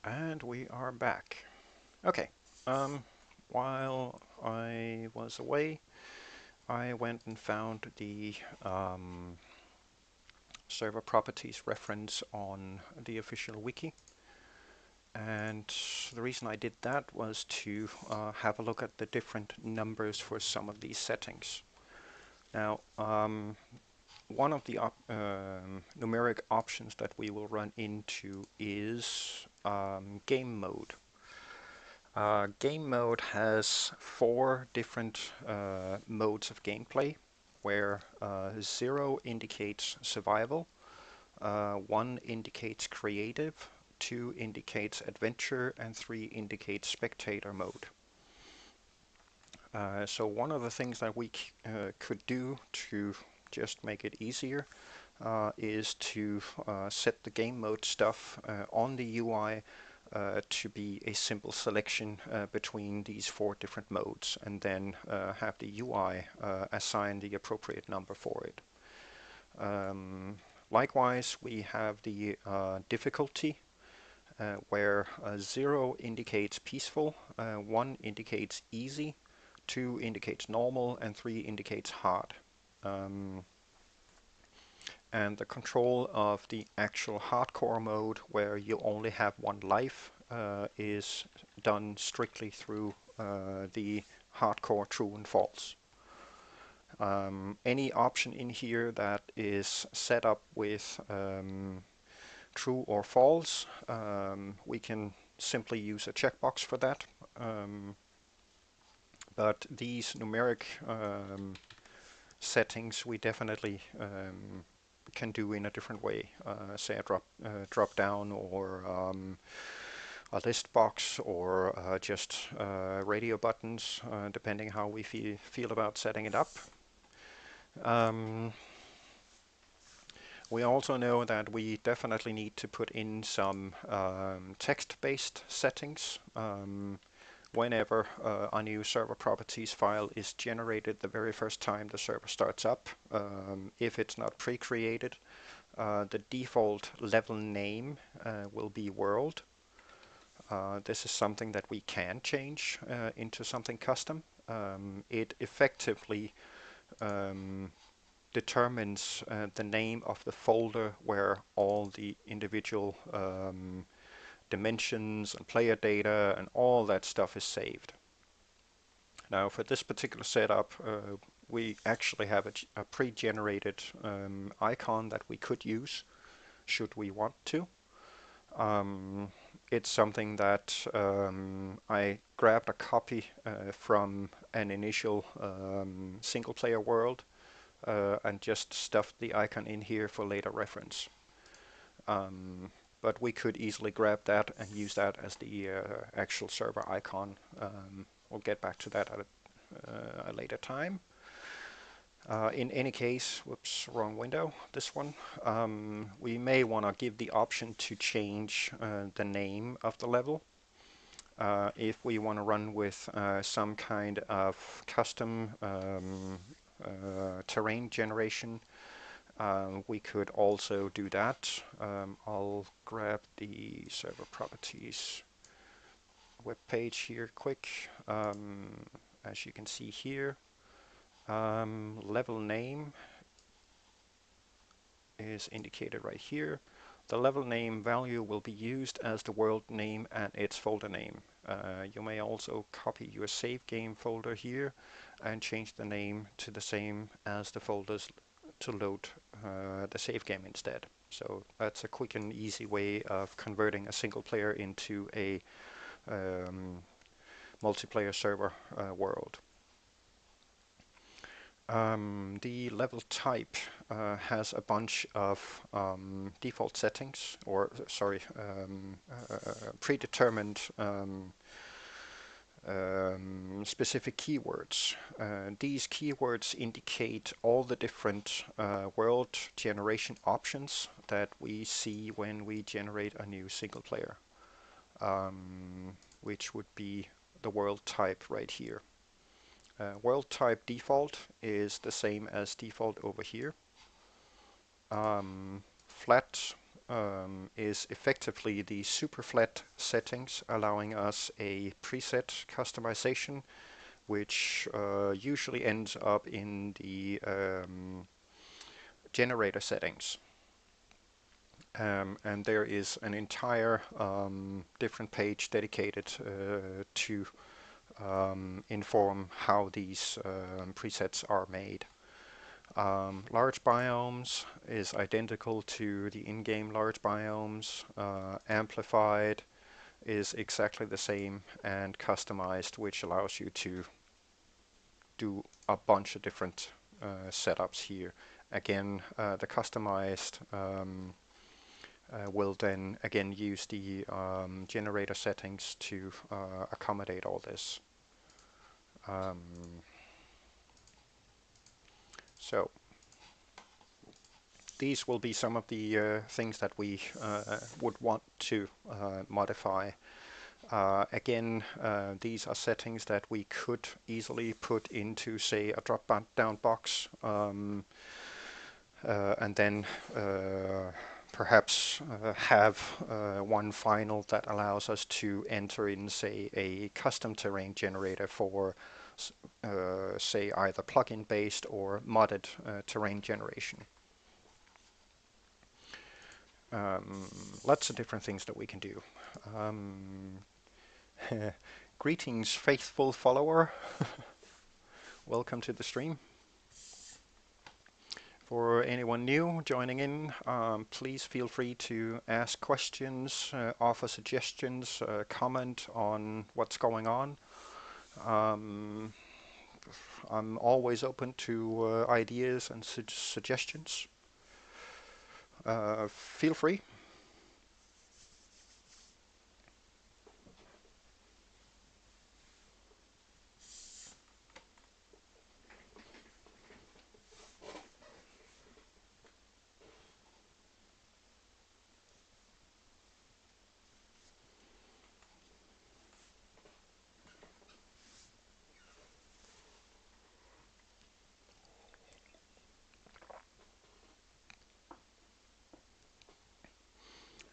And we are back. Okay. Um, while I was away, I went and found the server properties reference on the official wiki. And the reason I did that was to have a look at the different numbers for some of these settings. Now, one of the numeric options that we will run into is game mode. Game mode has four different modes of gameplay, where 0 indicates survival, 1 indicates creative, 2 indicates adventure, and 3 indicates spectator mode. So one of the things that we could do to just make it easier is to set the game mode stuff on the UI to be a simple selection between these four different modes, and then have the UI assign the appropriate number for it. Likewise, we have the difficulty where 0 indicates peaceful, 1 indicates easy, 2 indicates normal, and 3 indicates hard. And the control of the actual hardcore mode, where you only have one life, is done strictly through the hardcore true and false. Any option in here that is set up with true or false, we can simply use a checkbox for that. But these numeric settings we definitely can do in a different way, say a drop down, or a list box, or just radio buttons, depending how we feel about setting it up. Um, we also know that we definitely need to put in some text-based settings. Whenever a new server properties file is generated the very first time the server starts up, if it's not pre-created, the default level name will be world. This is something that we can change into something custom. It effectively determines the name of the folder where all the individual dimensions and player data and all that stuff is saved. Now, for this particular setup, we actually have a pre-generated icon that we could use should we want to. It's something that I grabbed a copy from an initial single player world and just stuffed the icon in here for later reference. But we could easily grab that and use that as the actual server icon. We'll get back to that at a later time. In any case, whoops, wrong window, this one, we may want to give the option to change the name of the level. If we want to run with some kind of custom terrain generation, we could also do that. I'll grab the server properties web page here quick. As you can see here, level name is indicated right here. The level name value will be used as the world name and its folder name. You may also copy your save game folder here and change the name to the same as the folders to load the save game instead. So that's a quick and easy way of converting a single player into a multiplayer server world. The level type has a bunch of default settings, or sorry, predetermined specific keywords. These keywords indicate all the different world generation options that we see when we generate a new single player, which would be the world type right here. World type default is the same as default over here. Flat is effectively the superflat settings, allowing us a preset customization, which usually ends up in the generator settings. And there is an entire different page dedicated to inform how these presets are made. Large biomes is identical to the in-game large biomes. Amplified is exactly the same, and customized, which allows you to do a bunch of different setups here. Again, the customized will then again use the generator settings to accommodate all this. So these will be some of the things that we would want to modify. Again, these are settings that we could easily put into, say, a drop-down box, and then perhaps have one final that allows us to enter in, say, a custom terrain generator for, say, either plugin based or modded terrain generation. Lots of different things that we can do. Greetings, faithful follower. Welcome to the stream. For anyone new joining in, please feel free to ask questions, offer suggestions, comment on what's going on. I'm always open to ideas and suggestions. Feel free.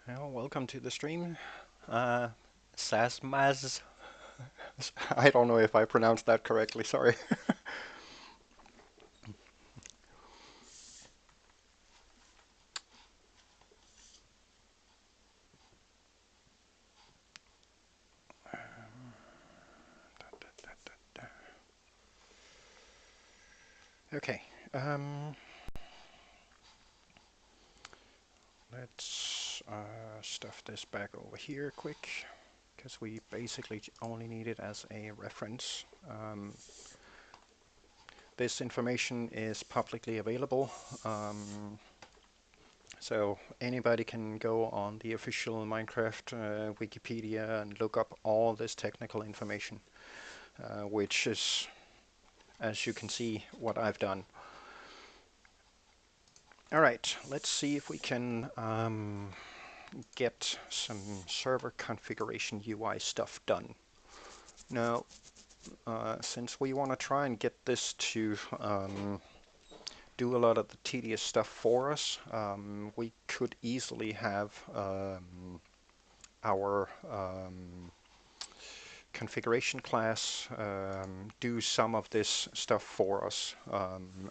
Well, welcome to the stream. Sasmaz. I don't know if I pronounced that correctly, sorry. Okay. Let's stuff this back over here quick, because we basically only need it as a reference. This information is publicly available, so anybody can go on the official Minecraft Wikipedia and look up all this technical information, which is, as you can see, what I've done. Alright, let's see if we can get some server configuration UI stuff done. Now, since we want to try and get this to do a lot of the tedious stuff for us, we could easily have our configuration class do some of this stuff for us,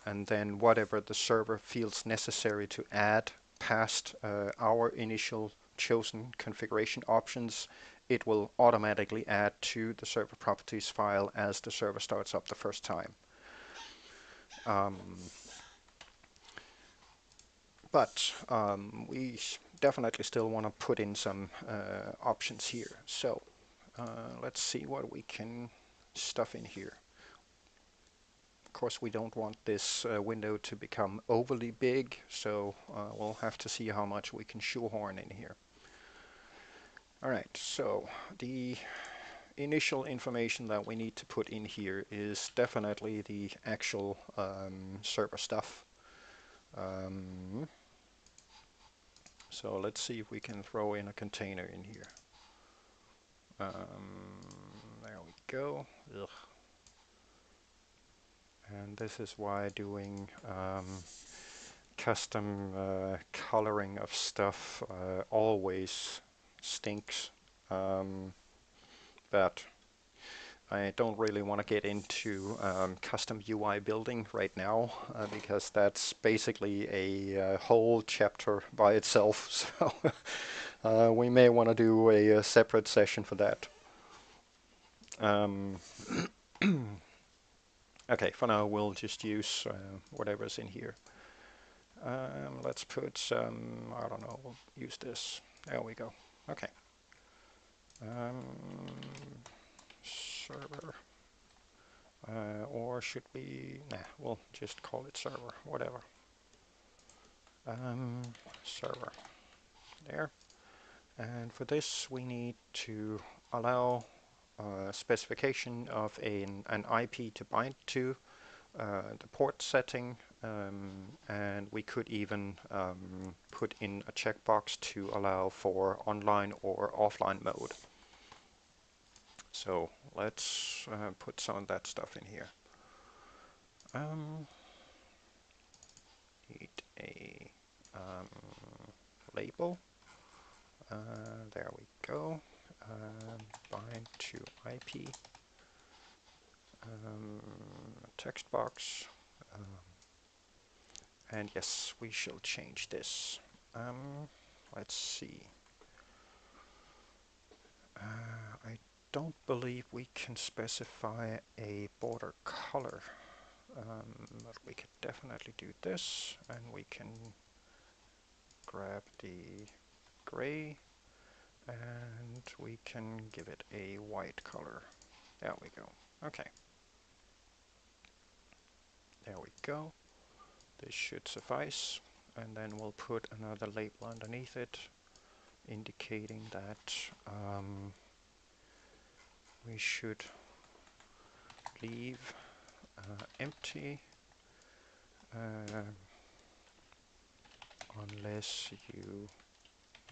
and then whatever the server feels necessary to add past our initial chosen configuration options, it will automatically add to the server properties file as the server starts up the first time. But we definitely still want to put in some options here. So let's see what we can stuff in here. Of course, we don't want this window to become overly big, so we'll have to see how much we can shoehorn in here. Alright, so the initial information that we need to put in here is definitely the actual server stuff. So let's see if we can throw in a container in here. There we go. Ugh. And this is why doing custom coloring of stuff always stinks, but I don't really want to get into custom UI building right now because that's basically a whole chapter by itself. So we may want to do a separate session for that. Okay, for now we'll just use whatever's in here. Let's put some, I don't know, we'll use this. There we go. Okay. Server. Or should we, nah, we'll just call it server, whatever. Server. There. And for this we need to allow specification of an IP to bind to, the port setting, and we could even put in a checkbox to allow for online or offline mode. So let's put some of that stuff in here. Need a label. There we go. Bind to IP. Text box. And yes, we shall change this. Let's see. I don't believe we can specify a border color, but we could definitely do this, and we can grab the gray and we can give it a white color. There we go. Okay. There we go. This should suffice, and then we'll put another label underneath it indicating that we should leave empty unless you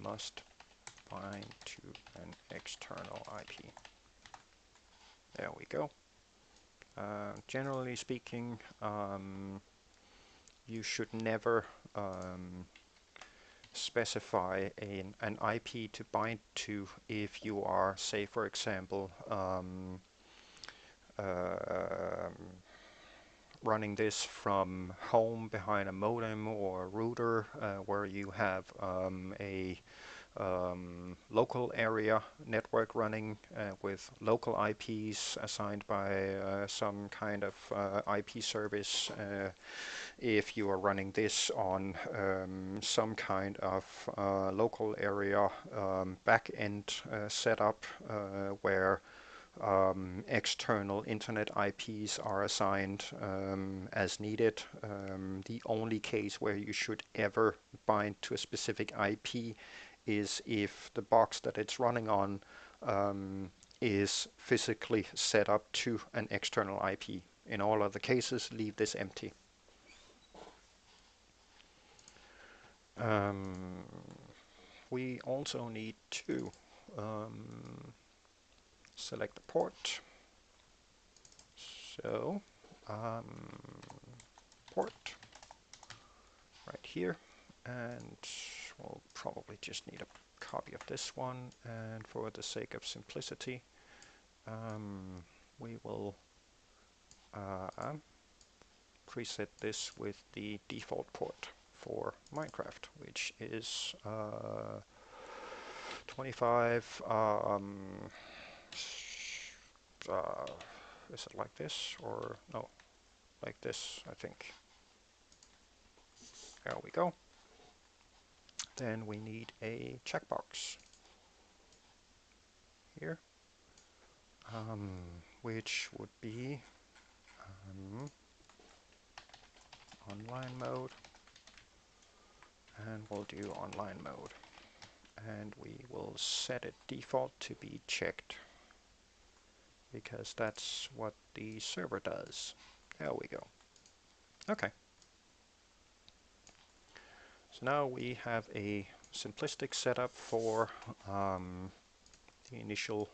must bind to an external IP. There we go. Generally speaking, you should never specify an IP to bind to if you are, say, for example, running this from home behind a modem or a router where you have a local area network running with local IPs assigned by some kind of IP service. If you are running this on some kind of local area back-end setup where external internet IPs are assigned as needed. The only case where you should ever bind to a specific IP is if the box that it's running on is physically set up to an external IP. In all other cases, leave this empty. We also need to select the port. So port right here, and we'll probably just need a copy of this one, and for the sake of simplicity we will preset this with the default port for Minecraft, which is 25 is it like this, or no, like this, I think. There we go. Then we need a checkbox here, which would be online mode, and we'll do online mode, and we will set it default to be checked because that's what the server does. There we go. Okay. So now we have a simplistic setup for the initial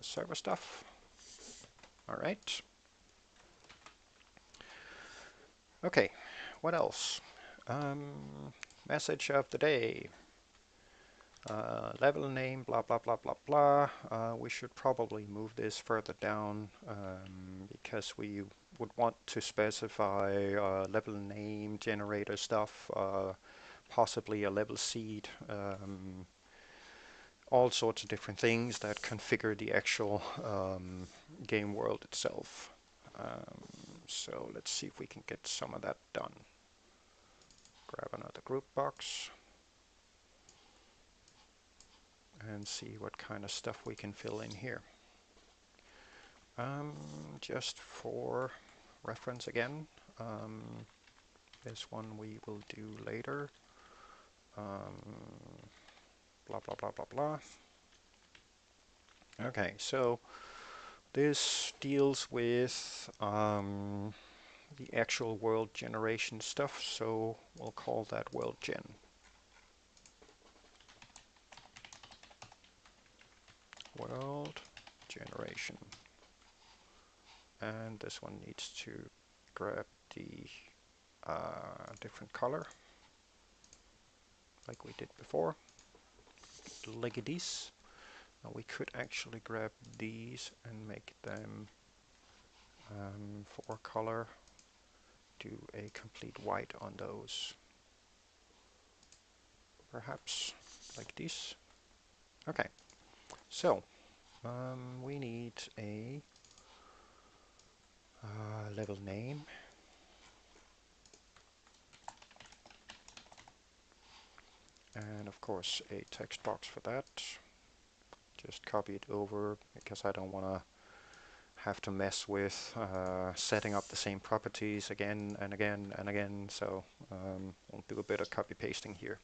server stuff. All right. Okay, what else? Message of the day. Level name, blah, blah, blah, blah, blah. We should probably move this further down because we would want to specify level name, generator stuff, possibly a level seed, all sorts of different things that configure the actual game world itself. So let's see if we can get some of that done. Grab another group box and see what kind of stuff we can fill in here. Just for reference again, this one we will do later. Blah, blah, blah, blah, blah. Okay, so this deals with the actual world generation stuff, so we'll call that world gen. World generation. And this one needs to grab the different color like we did before. Like this. Now we could actually grab these and make them for color, do a complete white on those. Perhaps like this. Okay, so we need a level name. And of course a text box for that. Just copy it over because I don't want to have to mess with setting up the same properties again and again and again, so we'll do a bit of copy pasting here.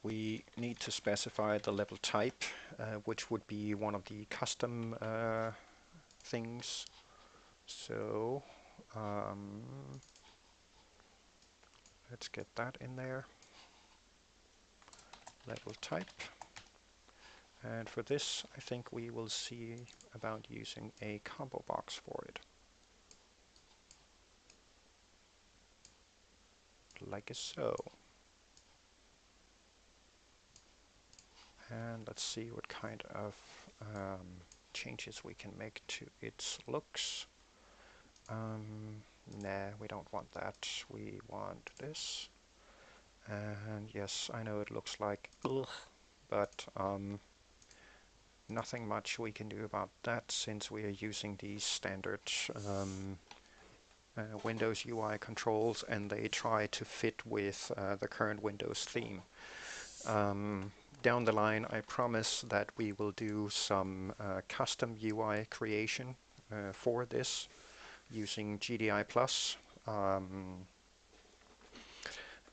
We need to specify the level type, which would be one of the custom things. So let's get that in there. Level type. And for this, I think we will see about using a combo box for it. Like so. And let's see what kind of changes we can make to its looks. Nah, we don't want that. We want this. And yes, I know it looks like ugh, but nothing much we can do about that since we are using these standard Windows UI controls and they try to fit with the current Windows theme. Down the line, I promise that we will do some custom UI creation for this using GDI+.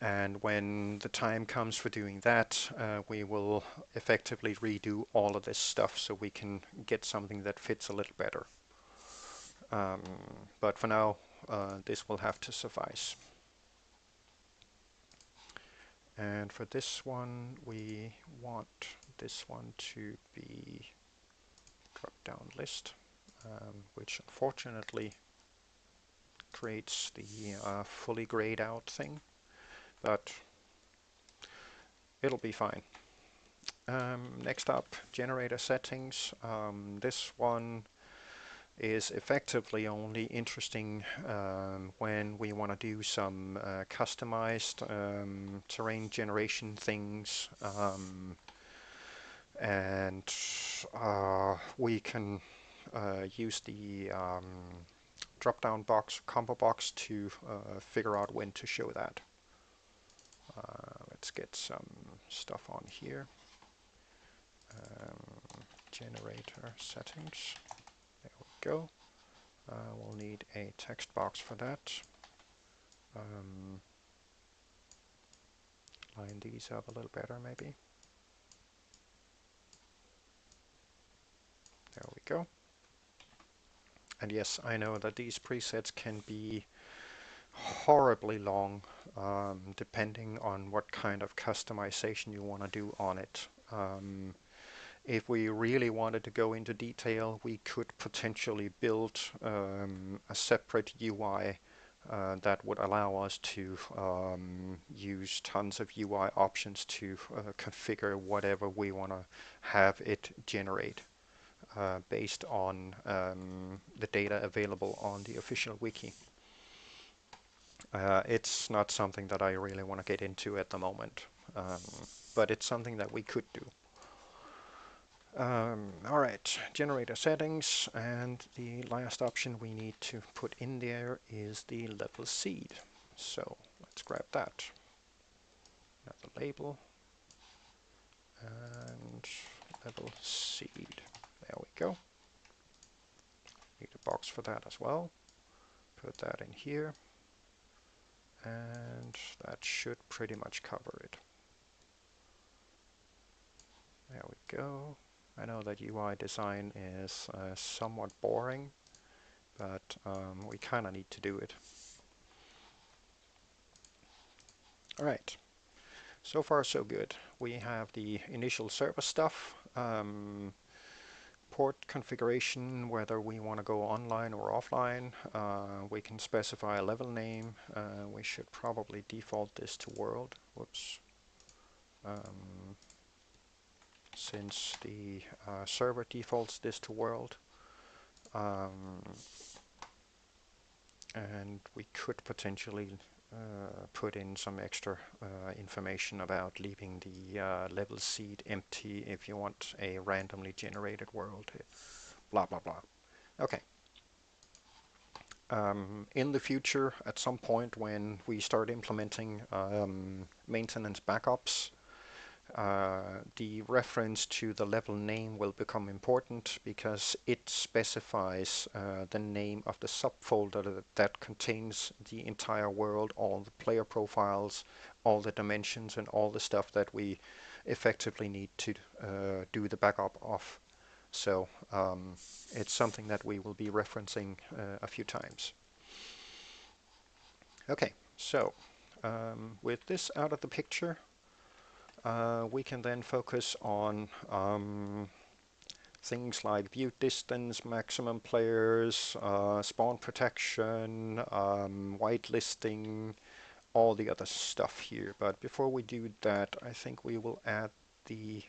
And when the time comes for doing that, we will effectively redo all of this stuff so we can get something that fits a little better. But for now, this will have to suffice. And for this one, we want this one to be drop-down list, which unfortunately creates the fully grayed out thing, but it'll be fine. Next up, generator settings. This one is effectively only interesting when we want to do some customized terrain generation things, and we can use the drop-down box, combo box to figure out when to show that. Let's get some stuff on here. Generator settings. There we go. We'll need a text box for that. Line these up a little better maybe. There we go. And yes, I know that these presets can be horribly long depending on what kind of customization you want to do on it. If we really wanted to go into detail, we could potentially build a separate UI that would allow us to use tons of UI options to configure whatever we want to have it generate based on the data available on the official wiki. It's not something that I really want to get into at the moment, but it's something that we could do. All right, generator settings, and the last option we need to put in there is the level seed. So let's grab that. Another label and level seed. There we go. Need a box for that as well. Put that in here, and that should pretty much cover it. There we go. I know that UI design is somewhat boring, but we kind of need to do it. All right, so far so good. We have the initial server stuff, port configuration, whether we want to go online or offline. We can specify a level name. We should probably default this to world. Whoops. Since the server defaults this to world. And we could potentially put in some extra information about leaving the level seed empty if you want a randomly generated world. Blah, blah, blah. Okay. In the future, at some point when we start implementing maintenance backups, the reference to the level name will become important because it specifies the name of the subfolder that contains the entire world, all the player profiles, all the dimensions, and all the stuff that we effectively need to do the backup of. So it's something that we will be referencing a few times. Okay, so with this out of the picture, we can then focus on things like view distance, maximum players, spawn protection, whitelisting, all the other stuff here. But before we do that, I think we will add the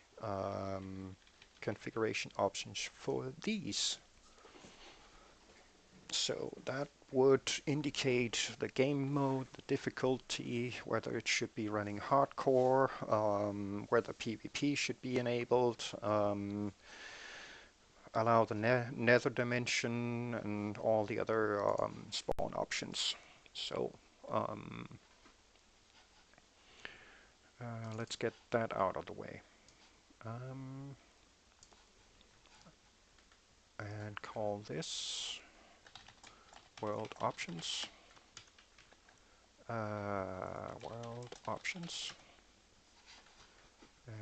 configuration options for these. So that would indicate the game mode, the difficulty, whether it should be running hardcore, whether PvP should be enabled, allow the nether dimension, and all the other spawn options. So let's get that out of the way. And call this world options. World options.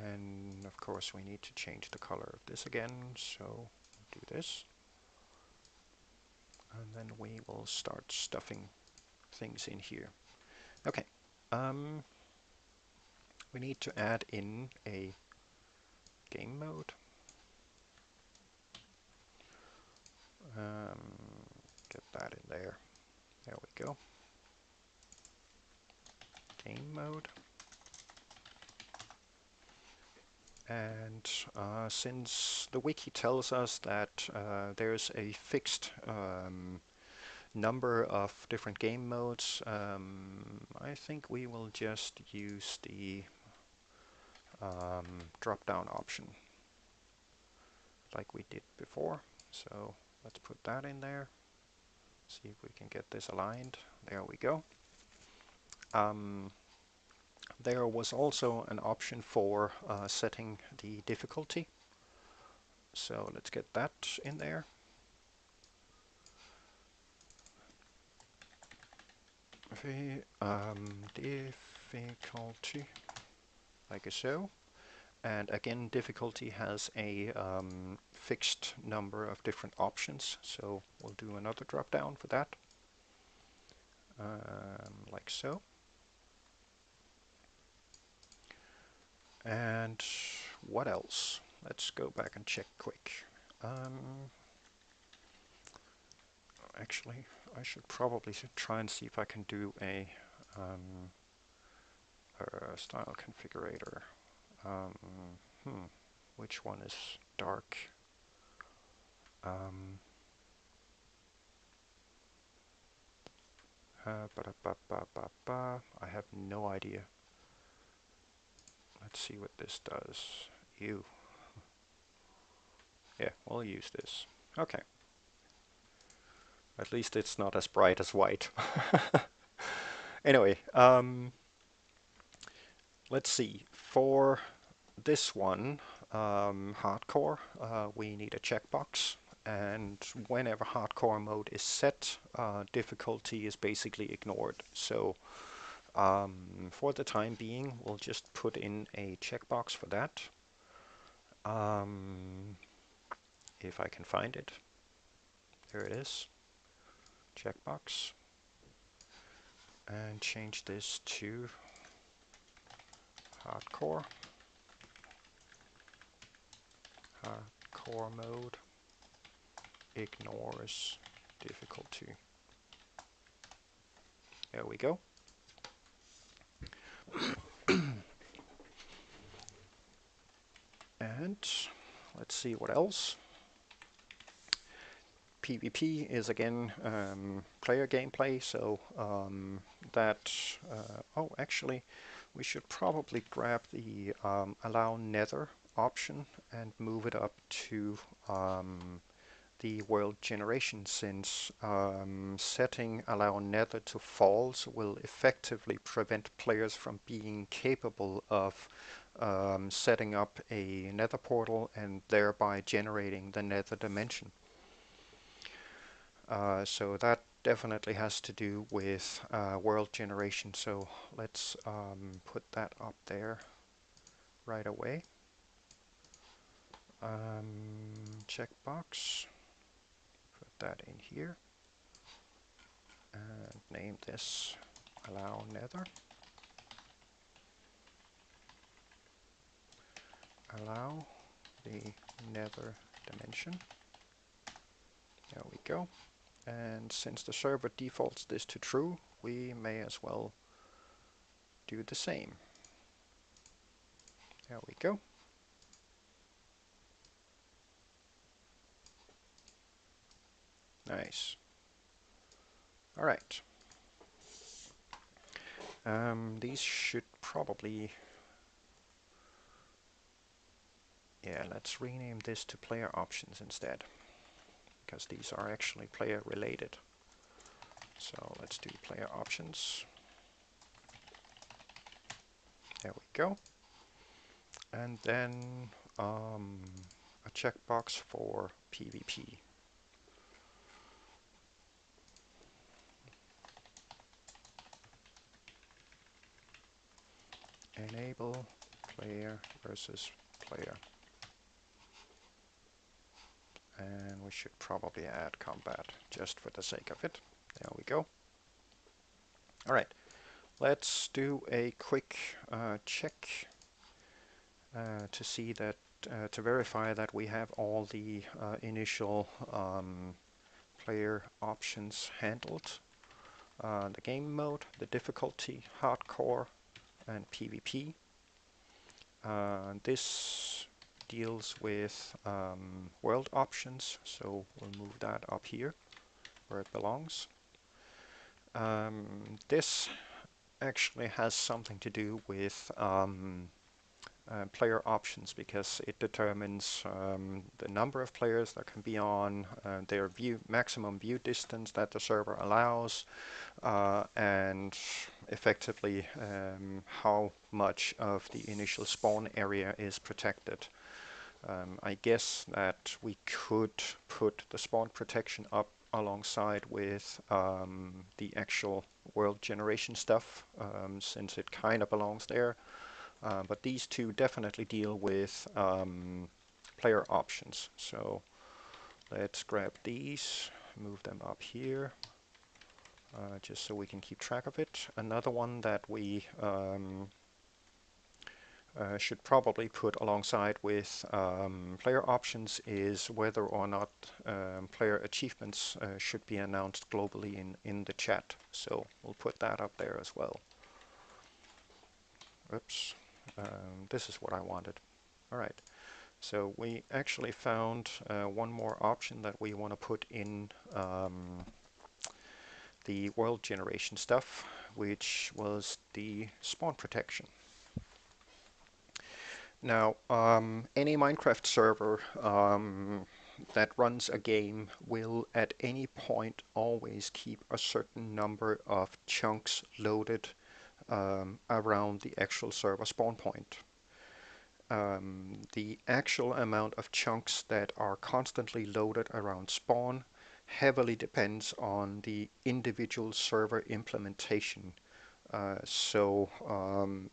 And of course we need to change the color of this again, so do this. And then we will start stuffing things in here. Okay. We need to add in a game mode. Get that in there. There we go. Game mode. And since the wiki tells us that there's a fixed number of different game modes, I think we will just use the drop-down option like we did before. So let's put that in there. See if we can get this aligned. There we go. There was also an option for setting the difficulty. So let's get that in there. Difficulty, like so. And again, difficulty has a fixed number of different options. So we'll do another drop down for that. Like so. And what else? let's go back and check quick. Actually, I should probably try and see if I can do a style configurator. Which one is dark? I have no idea. Let's see what this does. Ew. Yeah, we'll use this. Okay. At least it's not as bright as white. Anyway, let's see. For this one, hardcore, we need a checkbox. And whenever hardcore mode is set, difficulty is basically ignored. So for the time being, we'll just put in a checkbox for that. If I can find it. There it is. Checkbox. And change this to hardcore. Hardcore mode ignores difficulty. There we go. And let's see what else. PvP is again player gameplay, so oh, actually, we should probably grab the allow nether option and move it up to the world generation, since setting allow nether to false will effectively prevent players from being capable of setting up a nether portal and thereby generating the nether dimension. So that definitely has to do with world generation. So let's put that up there right away. Checkbox. Put that in here. And name this allow nether. Allow the nether dimension. There we go. And since the server defaults this to true, we may as well do the same. There we go. Nice. All right. These should probably... Yeah, let's rename this to player options instead, because these are actually player related. So let's do player options. There we go. And then a checkbox for PvP. Enable player versus player. And we should probably add combat just for the sake of it. There we go. All right, let's do a quick check to see that, to verify that we have all the initial player options handled. The game mode, the difficulty, hardcore, and PvP. This deals with world options, so we'll move that up here where it belongs. This actually has something to do with player options, because it determines the number of players that can be on, their maximum view distance that the server allows, and effectively how much of the initial spawn area is protected. I guess that we could put the spawn protection up alongside with the actual world generation stuff, since it kind of belongs there. But these two definitely deal with player options. So let's grab these, move them up here, just so we can keep track of it. Another one that we should probably put alongside with player options is whether or not player achievements should be announced globally in the chat. So we'll put that up there as well. Oops, this is what I wanted. All right, so we actually found one more option that we want to put in the world generation stuff, which was the spawn protection. Now, any Minecraft server that runs a game will at any point always keep a certain number of chunks loaded around the actual server spawn point. The actual amount of chunks that are constantly loaded around spawn heavily depends on the individual server implementation.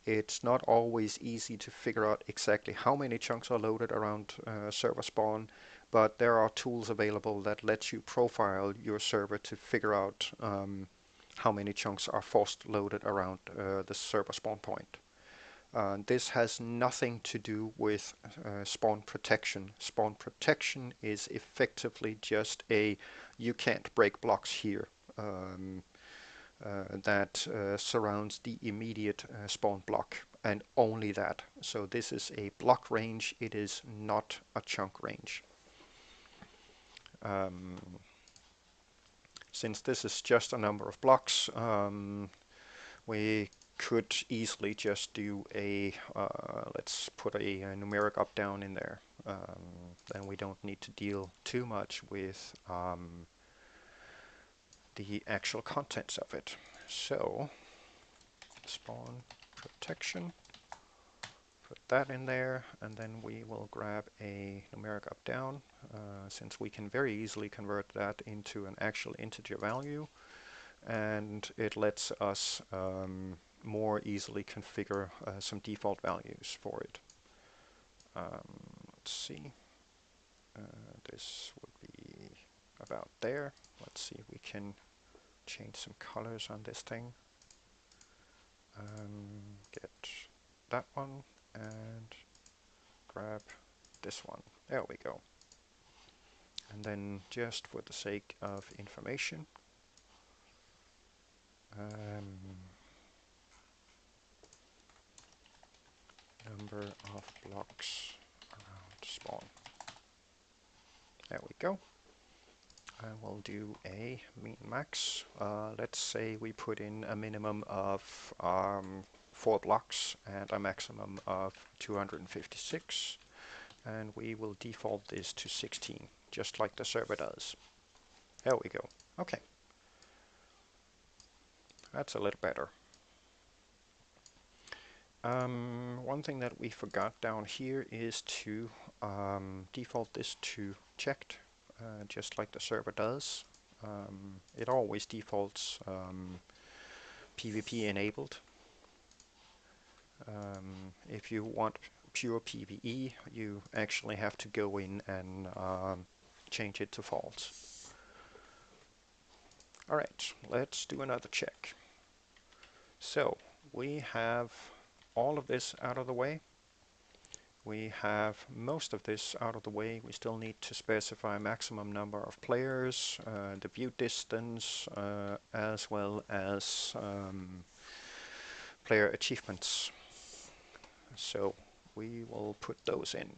It's not always easy to figure out exactly how many chunks are loaded around server spawn, but there are tools available that let you profile your server to figure out how many chunks are forced loaded around the server spawn point. This has nothing to do with spawn protection. Spawn protection is effectively just a you can't break blocks here that surrounds the immediate spawn block, and only that. So this is a block range, it is not a chunk range. Since this is just a number of blocks, we could easily just do a, let's put a numeric up down in there. Then we don't need to deal too much with the actual contents of it. So spawn protection, put that in there, and then we will grab a numeric up down since we can very easily convert that into an actual integer value, and it lets us more easily configure some default values for it. Let's see, this would be about there. Let's see if we can change some colors on this thing. Get that one and grab this one. There we go. And then just for the sake of information, number of blocks around spawn. There we go. And we'll do a min max. Let's say we put in a minimum of 4 blocks and a maximum of 256, and we will default this to 16, just like the server does. There we go. Okay, that's a little better. One thing that we forgot down here is to default this to checked, just like the server does. It always defaults PvP enabled. If you want pure PvE, you actually have to go in and change it to false. Alright, let's do another check. So, we have all of this out of the way. We have most of this out of the way. We still need to specify maximum number of players, the view distance, as well as player achievements. So we will put those in.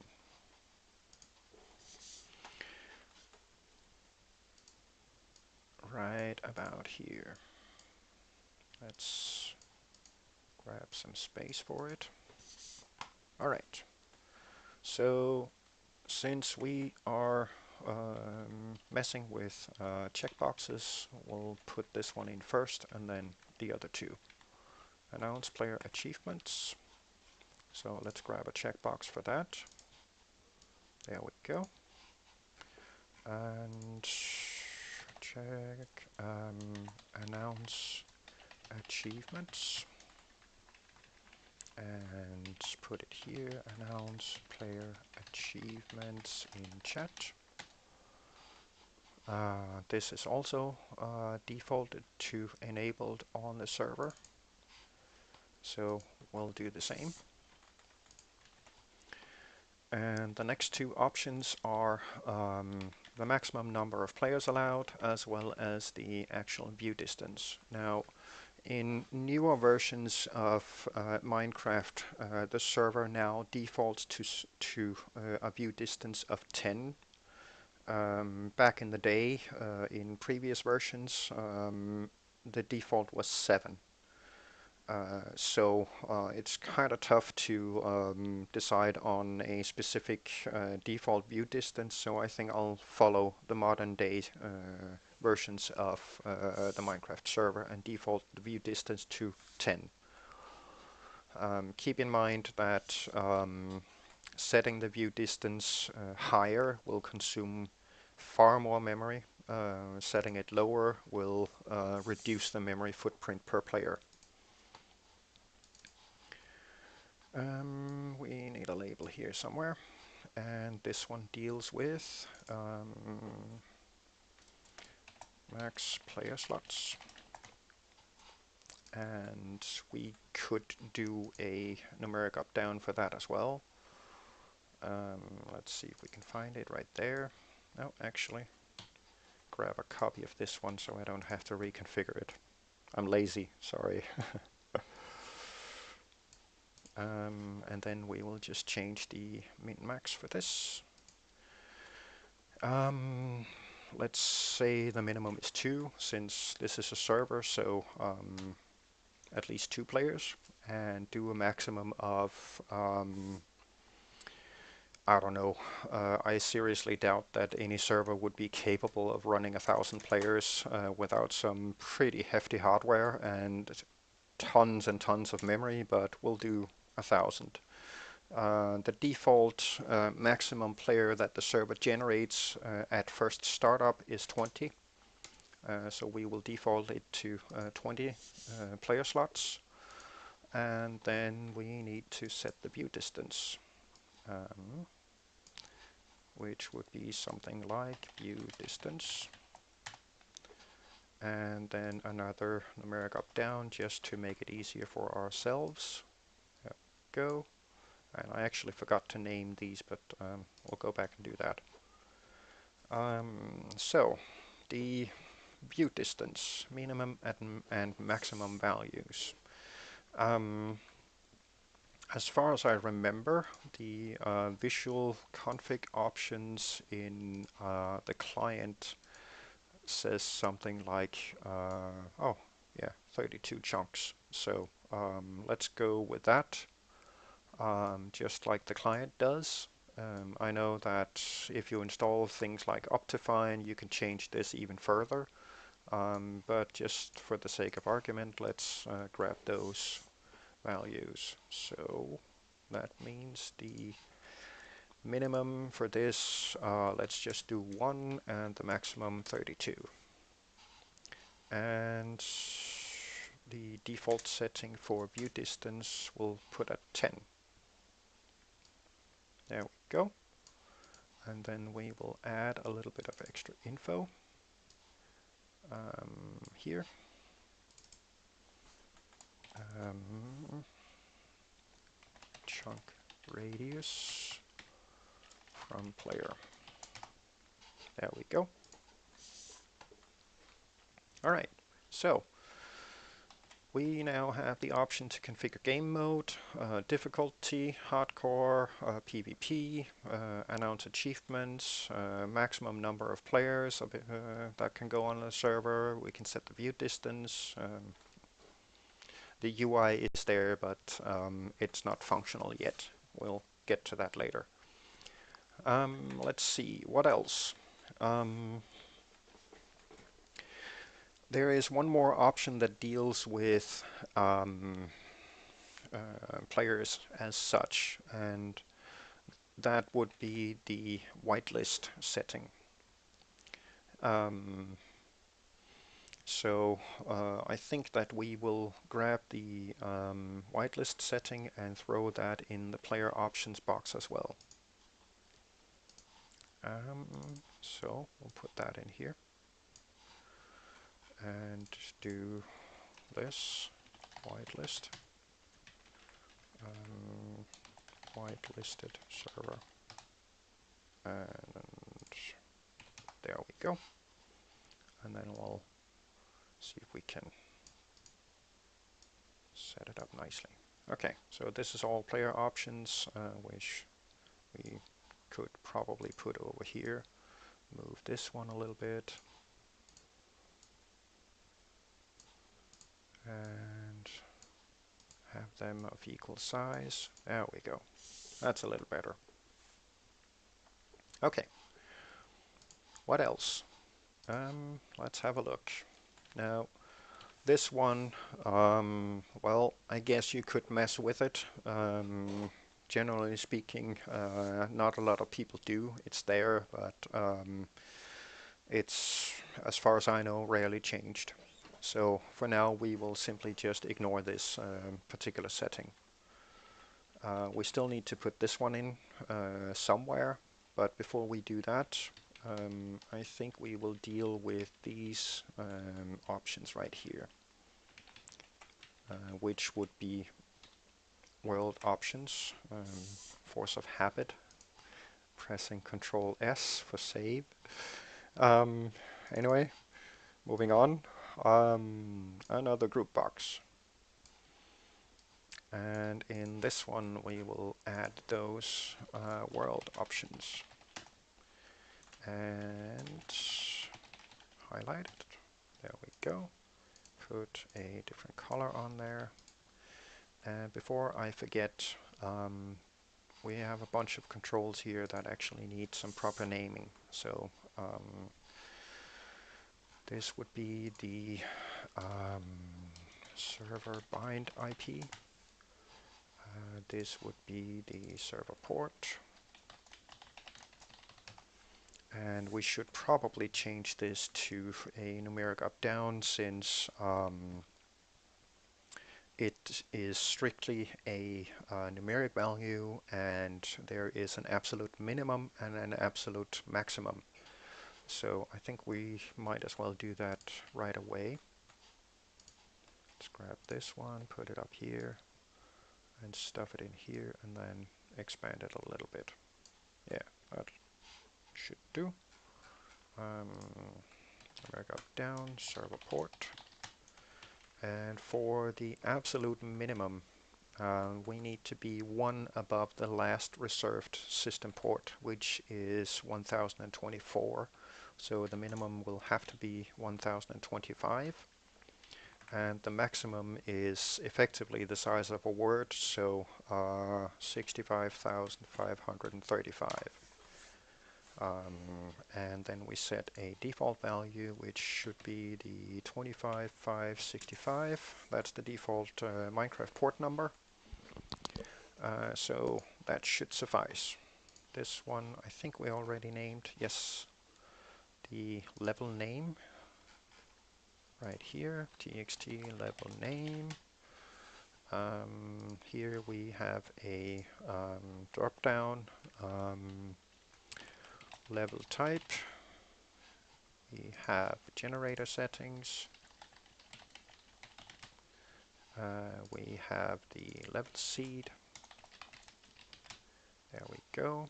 Right about here. Let's grab some space for it. Alright. So since we are messing with checkboxes, we'll put this one in first and then the other two. Announce player achievements. So let's grab a checkbox for that. There we go. And check announce achievements. And put it here, announce player achievements in chat. This is also defaulted to enabled on the server, so we'll do the same. And the next two options are the maximum number of players allowed, as well as the actual view distance. Now, in newer versions of Minecraft, the server now defaults to a view distance of 10. Back in the day, in previous versions, the default was 7. So it's kind of tough to decide on a specific default view distance, so I think I'll follow the modern day versions of the Minecraft server and default the view distance to 10. Keep in mind that setting the view distance higher will consume far more memory. Setting it lower will reduce the memory footprint per player. We need a label here somewhere, and this one deals with max player slots, and we could do a numeric up down for that as well. Let's see if we can find it right there. No, actually, grab a copy of this one so I don't have to reconfigure it. I'm lazy, sorry. And then we will just change the min-max for this. Let's say the minimum is 2, since this is a server, so at least 2 players, and do a maximum of, I don't know, I seriously doubt that any server would be capable of running 1,000 players without some pretty hefty hardware and tons of memory, but we'll do 1,000. The default maximum player that the server generates at first startup is 20. So we will default it to 20 player slots. And then we need to set the view distance, which would be something like view distance. And then another numeric up down just to make it easier for ourselves. There we go. And I actually forgot to name these, but we'll go back and do that. So the view distance, minimum and maximum values. As far as I remember, the visual config options in the client says something like, 32 chunks. So let's go with that. Just like the client does. I know that if you install things like Optifine, you can change this even further. But just for the sake of argument, let's grab those values. So that means the minimum for this, let's just do 1, and the maximum 32. And the default setting for view distance we'll put at 10. There we go. And then we will add a little bit of extra info here. Chunk radius from player. There we go. All right, so we now have the option to configure game mode, difficulty, hardcore, PvP, announce achievements, maximum number of players that can go on the server. We can set the view distance. The UI is there, but it's not functional yet. We'll get to that later. Let's see, what else? There is one more option that deals with players as such, and that would be the whitelist setting. So I think that we will grab the whitelist setting and throw that in the player options box as well. So we'll put that in here and do this whitelist, whitelisted server. and there we go. And then we'll see if we can set it up nicely. Okay, so this is all player options, which we could probably put over here. Move this one a little bit. And have them of equal size. There we go. That's a little better. Okay. What else? Let's have a look. Now, this one, well, I guess you could mess with it. Generally speaking, not a lot of people do. It's there, but it's, as far as I know, rarely changed. So for now, we will simply just ignore this particular setting. We still need to put this one in somewhere, but before we do that, I think we will deal with these options right here, which would be world options, force of habit, pressing Control S for save. Anyway, moving on. Another group box. And in this one we will add those world options. And highlight it. There we go. Put a different color on there. And before I forget, we have a bunch of controls here that actually need some proper naming. So this would be the server bind IP. This would be the server port. And we should probably change this to a numeric up-down, since it is strictly a numeric value, and there is an absolute minimum and an absolute maximum. So I think we might as well do that right away. Let's grab this one, put it up here, and stuff it in here, and then expand it a little bit. Yeah, that should do. Numeric up down, server port. And for the absolute minimum, we need to be one above the last reserved system port, which is 1024. So the minimum will have to be 1025. And the maximum is effectively the size of a word, so 65,535. And then we set a default value, which should be the 25565. That's the default Minecraft port number. So that should suffice. This one I think we already named, yes, the level name right here, txt level name. Here we have a drop down level type. We have generator settings. We have the level seed. There we go.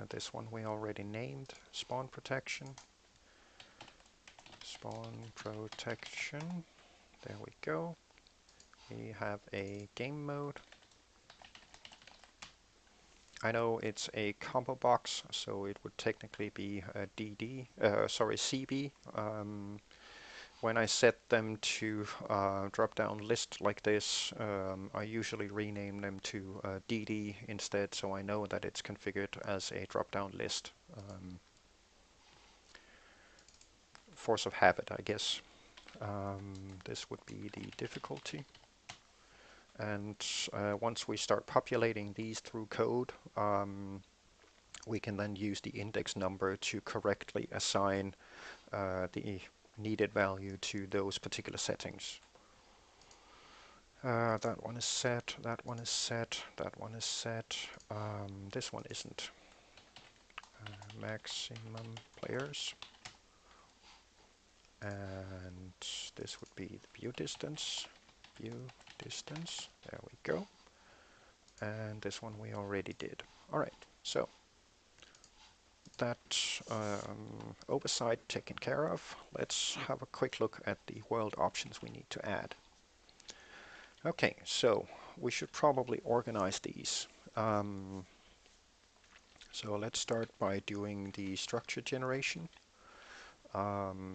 This one we already named, spawn protection. Spawn protection. There we go. We have a game mode. I know it's a combo box, so it would technically be a CB. When I set them to drop-down list like this, I usually rename them to DD instead, so I know that it's configured as a drop-down list. Force of habit, I guess. This would be the difficulty. And once we start populating these through code, we can then use the index number to correctly assign the needed value to those particular settings. That one is set, that one is set, that one is set. This one isn't. Maximum players. And this would be the view distance. View distance. There we go. And this one we already did. Alright, so that oversight taken care of, let's have a quick look at the world options we need to add. Okay, so we should probably organize these. So let's start by doing the structure generation.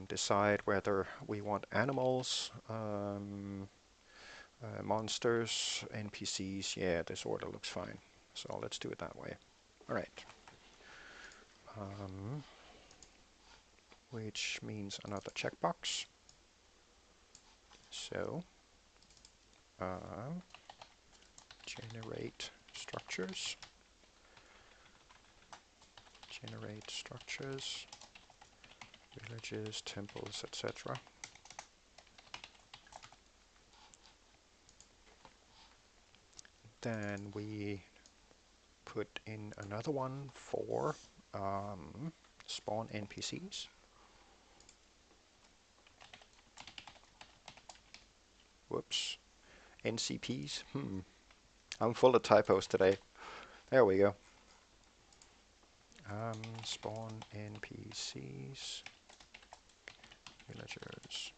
Decide whether we want animals, monsters, NPCs. Yeah, this order looks fine. So let's do it that way. All right. Which means another checkbox. So generate structures. Generate structures, villages, temples, etc. Then we put in another one for spawn NPCs. Whoops. NCPs. I'm full of typos today. There we go. Spawn NPCs. Villagers.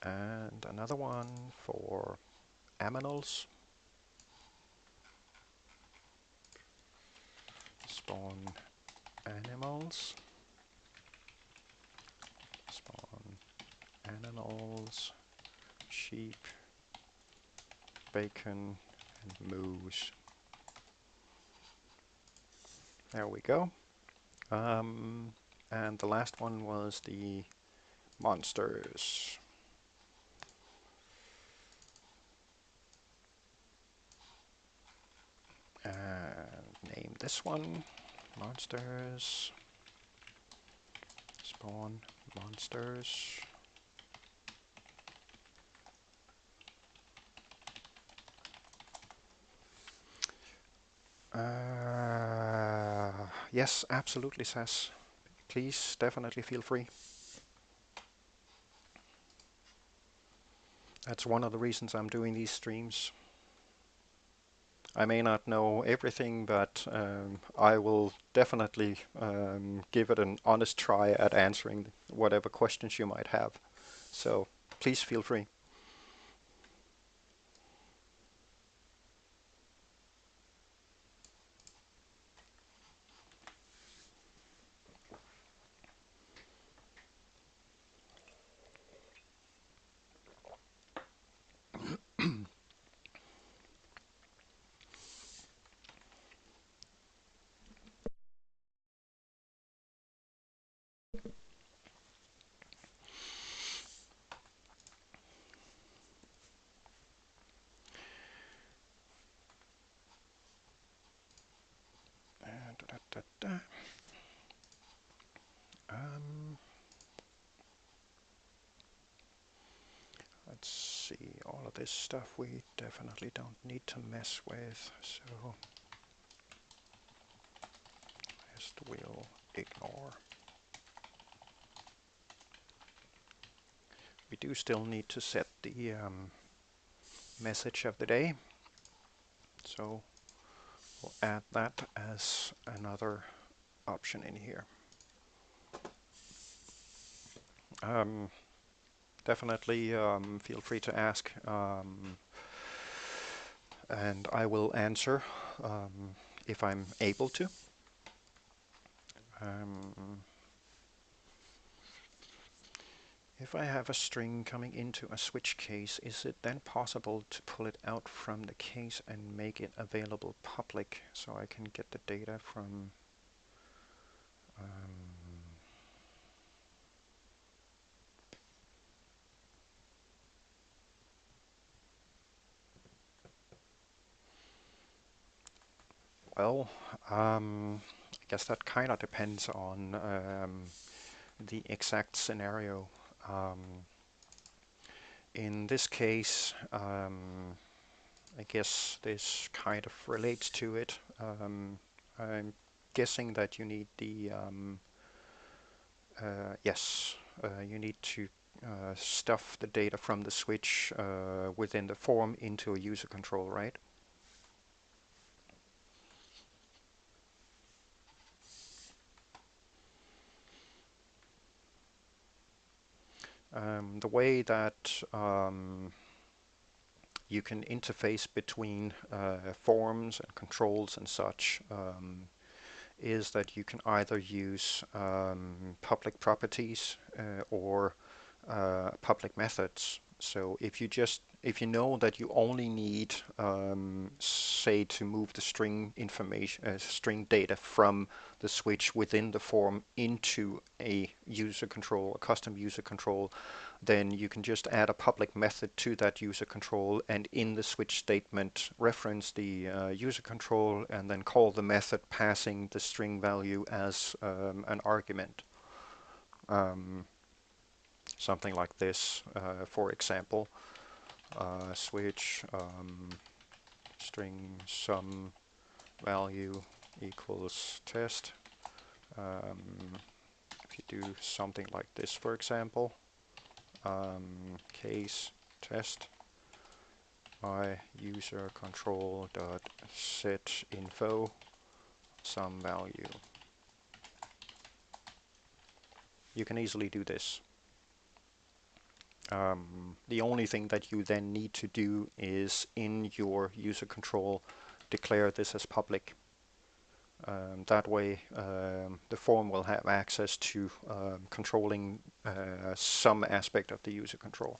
And another one for aminals. Spawn animals. Spawn animals. Sheep. Bacon. And moose. There we go. And the last one was the monsters. And name this one monsters. Spawn monsters. Yes, absolutely, Sass. Please, definitely feel free. That's one of the reasons I'm doing these streams. I may not know everything, but I will definitely give it an honest try at answering whatever questions you might have. So please feel free. Let's see, all of this stuff we definitely don't need to mess with, so just we'll ignore. We do still need to set the message of the day, so we'll add that as another option in here. Definitely feel free to ask, and I will answer if I'm able to. If I have a string coming into a switch case, is it then possible to pull it out from the case and make it available public so I can get the data from well, I guess that kind of depends on the exact scenario. In this case, I guess this kind of relates to it. I'm guessing that you need the yes, you need to stuff the data from the switch within the form into a user control, right? The way that you can interface between forms and controls and such is that you can either use public properties or public methods. So if you know that you only need, say, to move the string information, string data from the switch within the form into a user control, a custom user control, then you can just add a public method to that user control, and in the switch statement reference the user control and then call the method passing the string value as an argument. Something like this, for example, switch string sum value equals test. If you do something like this, for example, case test my user control dot set info sum value. You can easily do this. The only thing that you then need to do is in your user control declare this as public. That way the form will have access to controlling some aspect of the user control.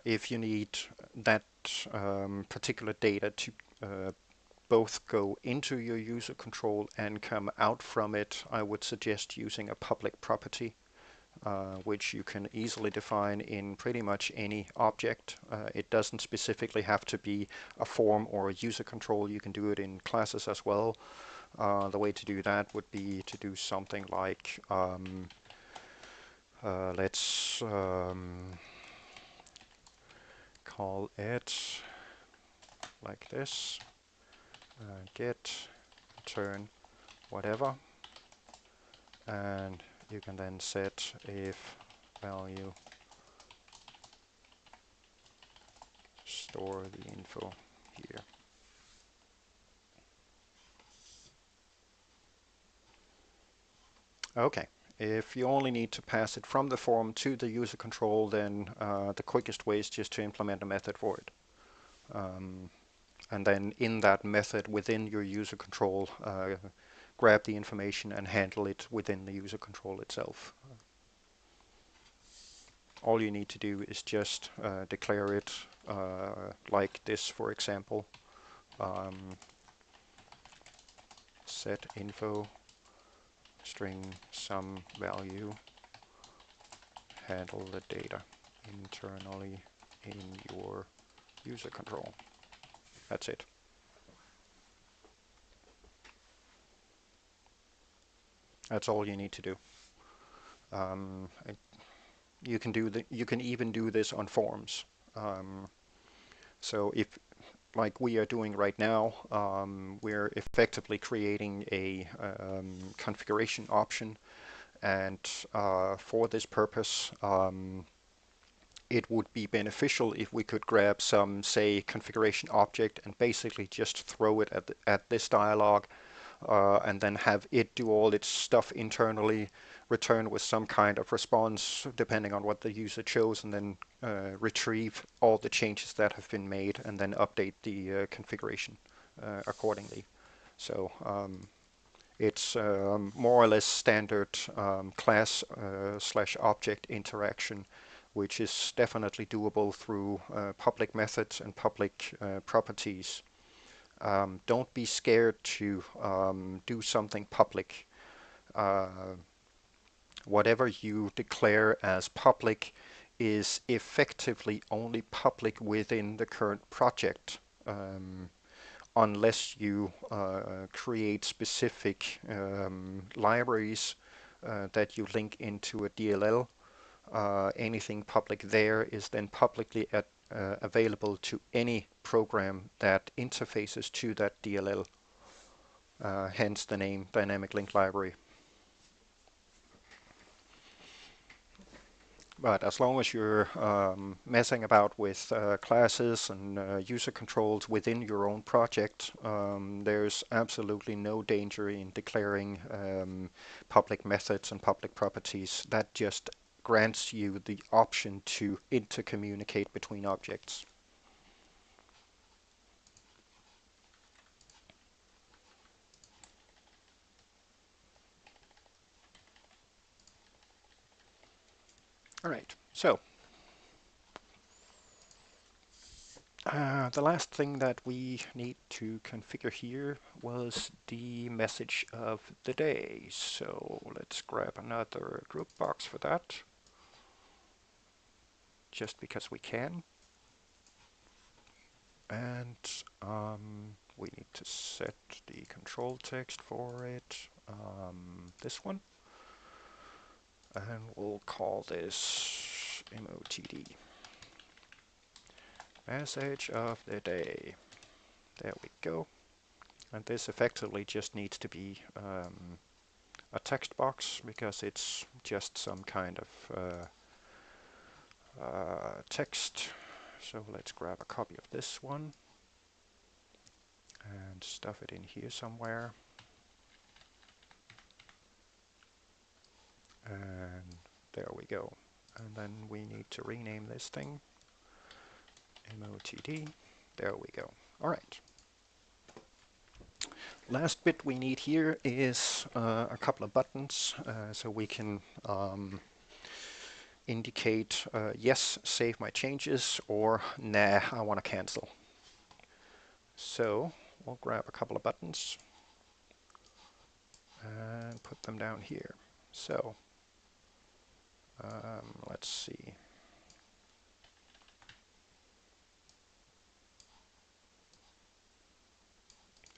If you need that particular data to both go into your user control and come out from it, I would suggest using a public property, which you can easily define in pretty much any object. It doesn't specifically have to be a form or a user control. You can do it in classes as well. The way to do that would be to do something like, let's call it like this, get, return, whatever, and you can then set if value store the info here. Okay, if you only need to pass it from the form to the user control, then the quickest way is just to implement a method for it. And then in that method within your user control, grab the information and handle it within the user control itself. All you need to do is just declare it like this, for example. Set info string sum value, handle the data internally in your user control. That's it. That's all you need to do. You can even do this on forms. So if, like we are doing right now, we're effectively creating a configuration option, and for this purpose, it would be beneficial if we could grab some, say, configuration object and basically just throw it at this dialog, and then have it do all its stuff internally, return with some kind of response depending on what the user chose, and then retrieve all the changes that have been made and then update the configuration accordingly. So it's more or less standard class slash object interaction, which is definitely doable through public methods and public properties. Don't be scared to do something public. Whatever you declare as public is effectively only public within the current project, unless you create specific libraries that you link into a DLL. Anything public there is then publicly available to any program that interfaces to that DLL, hence the name Dynamic Link Library. But as long as you're messing about with classes and user controls within your own project, there's absolutely no danger in declaring public methods and public properties. That just grants you the option to intercommunicate between objects. All right, so the last thing that we need to configure here was the message of the day. So let's grab another group box for that, just because we can. And we need to set the control text for it, this one. And we'll call this MOTD, message of the day. There we go. And this effectively just needs to be a text box because it's just some kind of text. So let's grab a copy of this one and stuff it in here somewhere. And there we go. And then we need to rename this thing MOTD. There we go. All right. Last bit we need here is a couple of buttons so we can indicate yes, save my changes, or nah, I want to cancel. So we'll grab a couple of buttons and put them down here. So let's see.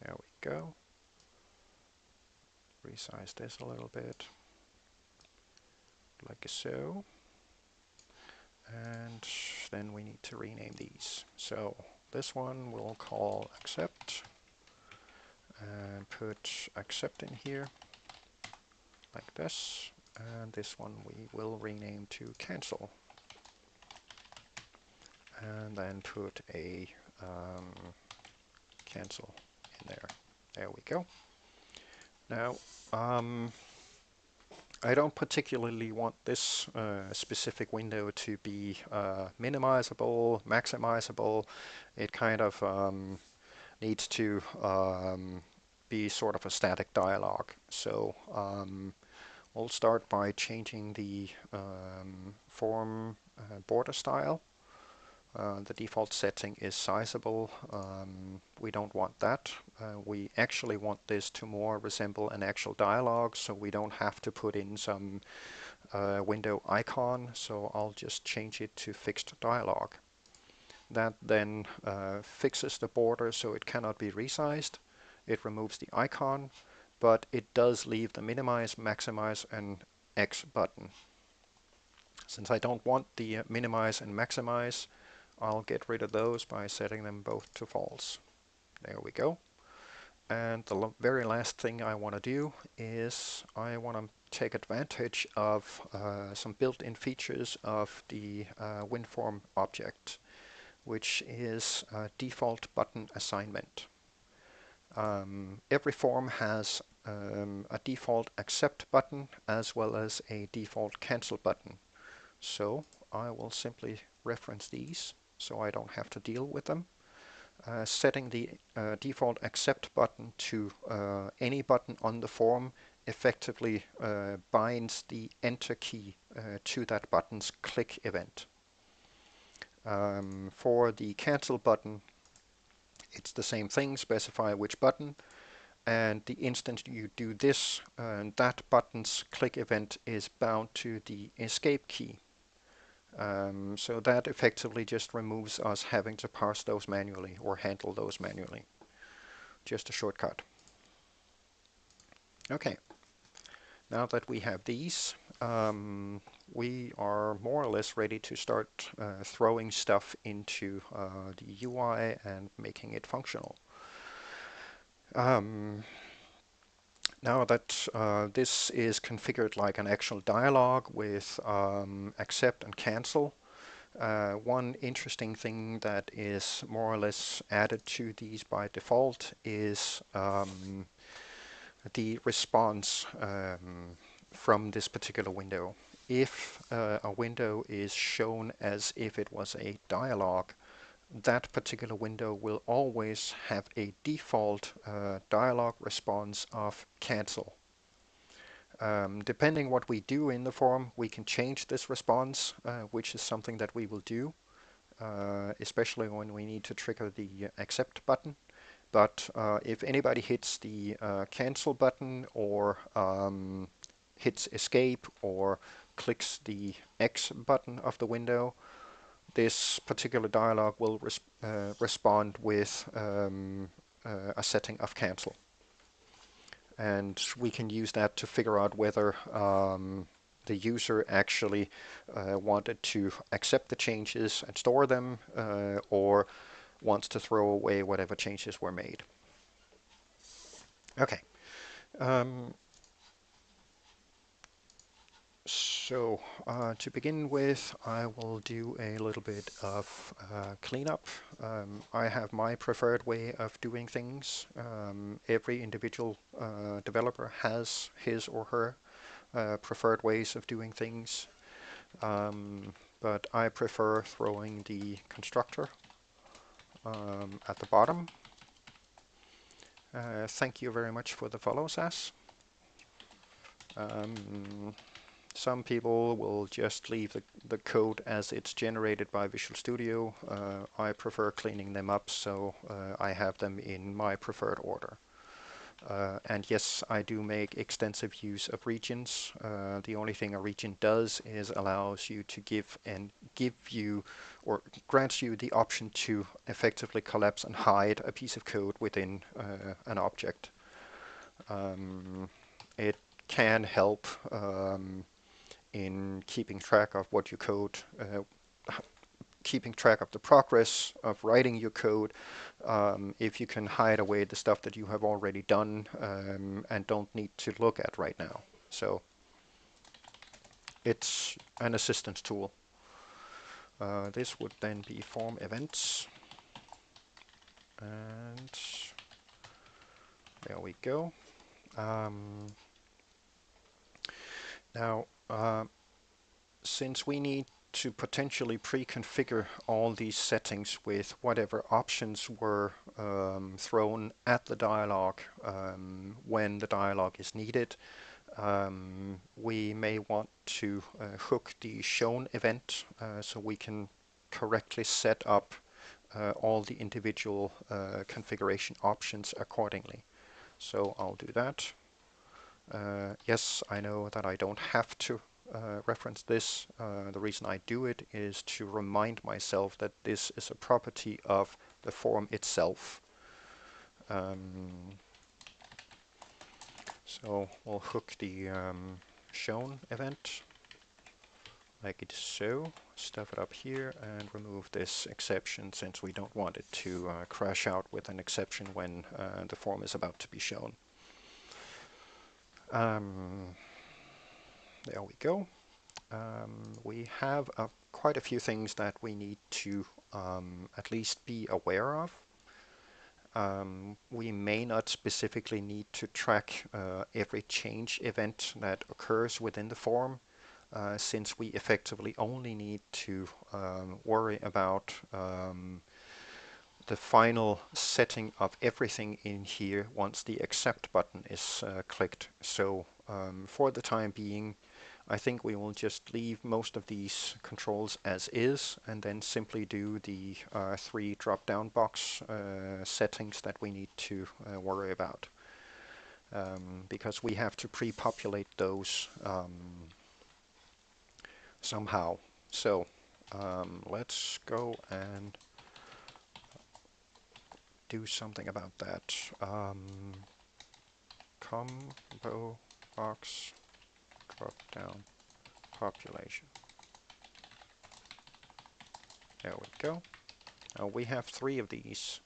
There we go. Resize this a little bit, like so. And then we need to rename these. So this one we'll call accept and put accept in here like this. And this one we will rename to cancel. And then put a cancel in there. There we go. Now, I don't particularly want this specific window to be minimizable, maximizable. It kind of needs to be sort of a static dialog. So we'll start by changing the form border style. The default setting is sizable. We don't want that. We actually want this to more resemble an actual dialog, so we don't have to put in some window icon. So I'll just change it to fixed dialog. That then fixes the border so it cannot be resized. It removes the icon, but it does leave the minimize, maximize, and X button. Since I don't want the minimize and maximize, I'll get rid of those by setting them both to false. There we go. And the very last thing I want to do is I want to take advantage of some built-in features of the WinForm object, which is default button assignment. Every form has a default accept button as well as a default cancel button. So I will simply reference these so I don't have to deal with them. Setting the default accept button to any button on the form effectively binds the enter key to that button's click event. For the cancel button, it's the same thing, specify which button, and the instant you do this, that button's click event is bound to the escape key. So that effectively just removes us having to parse those manually or handle those manually. Just a shortcut. Okay, now that we have these, we are more or less ready to start throwing stuff into the UI and making it functional. Now that this is configured like an actual dialog with accept and cancel, one interesting thing that is more or less added to these by default is the response from this particular window. If a window is shown as if it was a dialog, that particular window will always have a default dialog response of cancel. Depending what we do in the form, we can change this response, which is something that we will do, especially when we need to trigger the accept button. But if anybody hits the cancel button or hits escape or clicks the X button of the window, this particular dialog will respond with a setting of cancel. And we can use that to figure out whether the user actually wanted to accept the changes and store them or wants to throw away whatever changes were made. Okay. So to begin with, I will do a little bit of cleanup. I have my preferred way of doing things. Every individual developer has his or her preferred ways of doing things, but I prefer throwing the constructor at the bottom. Thank you very much for the follow, Sass. Some people will just leave the code as it's generated by Visual Studio. I prefer cleaning them up, so I have them in my preferred order. And yes, I do make extensive use of regions. The only thing a region does is allows you to give you or grants you the option to effectively collapse and hide a piece of code within an object. It can help in keeping track of what you code, keeping track of the progress of writing your code, if you can hide away the stuff that you have already done and don't need to look at right now. So it's an assistance tool. This would then be form events. And there we go. Now, since we need to potentially pre-configure all these settings with whatever options were thrown at the dialog when the dialog is needed, we may want to hook the shown event so we can correctly set up all the individual configuration options accordingly. So I'll do that. Yes, I know that I don't have to reference this. The reason I do it is to remind myself that this is a property of the form itself. So we'll hook the shown event like it is so, stuff it up here and remove this exception since we don't want it to crash out with an exception when the form is about to be shown. There we go. We have quite a few things that we need to at least be aware of. We may not specifically need to track every change event that occurs within the form, since we effectively only need to worry about the final setting of everything in here once the accept button is clicked. So for the time being, I think we will just leave most of these controls as is and then simply do the 3 drop-down box settings that we need to worry about, because we have to pre-populate those somehow. So let's go and do something about that. Combo box drop down population. There we go. We have 3 of these.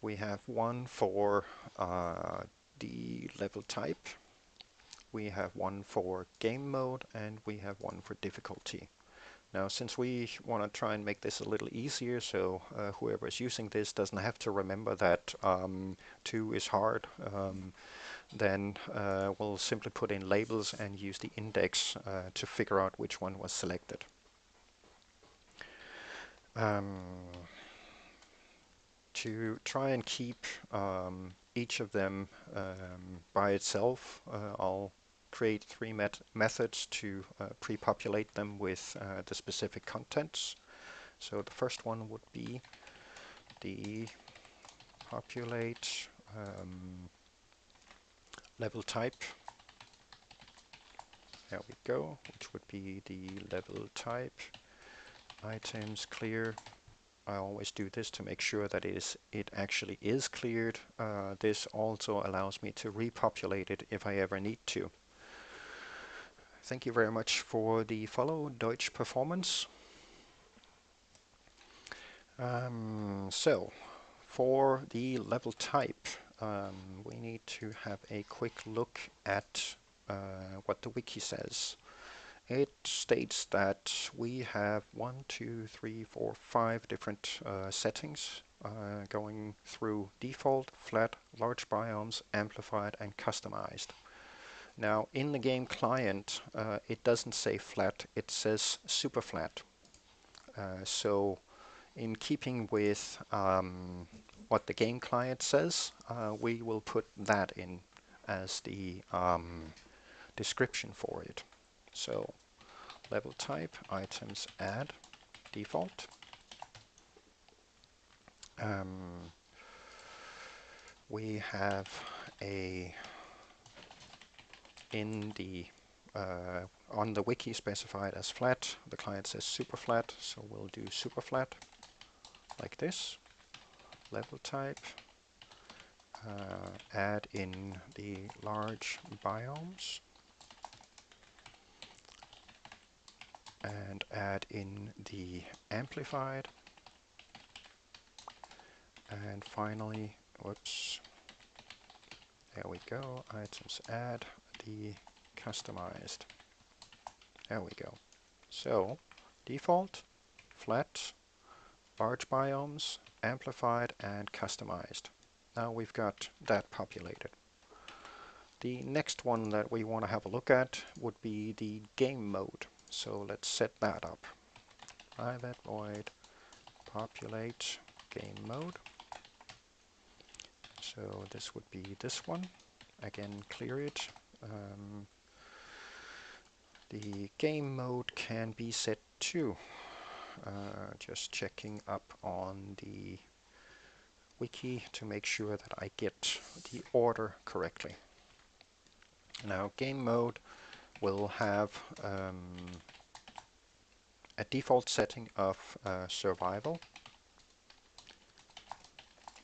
We have one for the level type. We have one for game mode and we have one for difficulty. Now, since we want to try and make this a little easier, so whoever is using this doesn't have to remember that 2 is hard, then we'll simply put in labels and use the index to figure out which one was selected. To try and keep each of them by itself, I'll create 3 methods to pre-populate them with the specific contents. So the first one would be the populate level type. There we go, which would be the level type items clear. I always do this to make sure that it actually is cleared. This also allows me to repopulate it if I ever need to. Thank you very much for the follow, Deutsch Performance. So, for the level type, we need to have a quick look at what the wiki says. It states that we have 1, 2, 3, 4, 5 different settings going through default, flat, large biomes, amplified, and customized. Now, in the game client, it doesn't say flat, it says super flat. So, in keeping with what the game client says, we will put that in as the description for it. So, level type, items, add, default. We have a in the on the wiki specified as flat. The client says super flat, so we'll do super flat like this. Level type, add in the large biomes, and add in the amplified, and finally, whoops, there we go, items, add the customized. There we go. So, default, flat, large biomes, amplified, and customized. Now we've got that populated. The next one that we want to have a look at would be the game mode. So let's set that up. Private void populate game mode. So this would be this one. Again, clear it. The game mode can be set to, just checking up on the wiki to make sure that I get the order correctly. Now, game mode will have a default setting of survival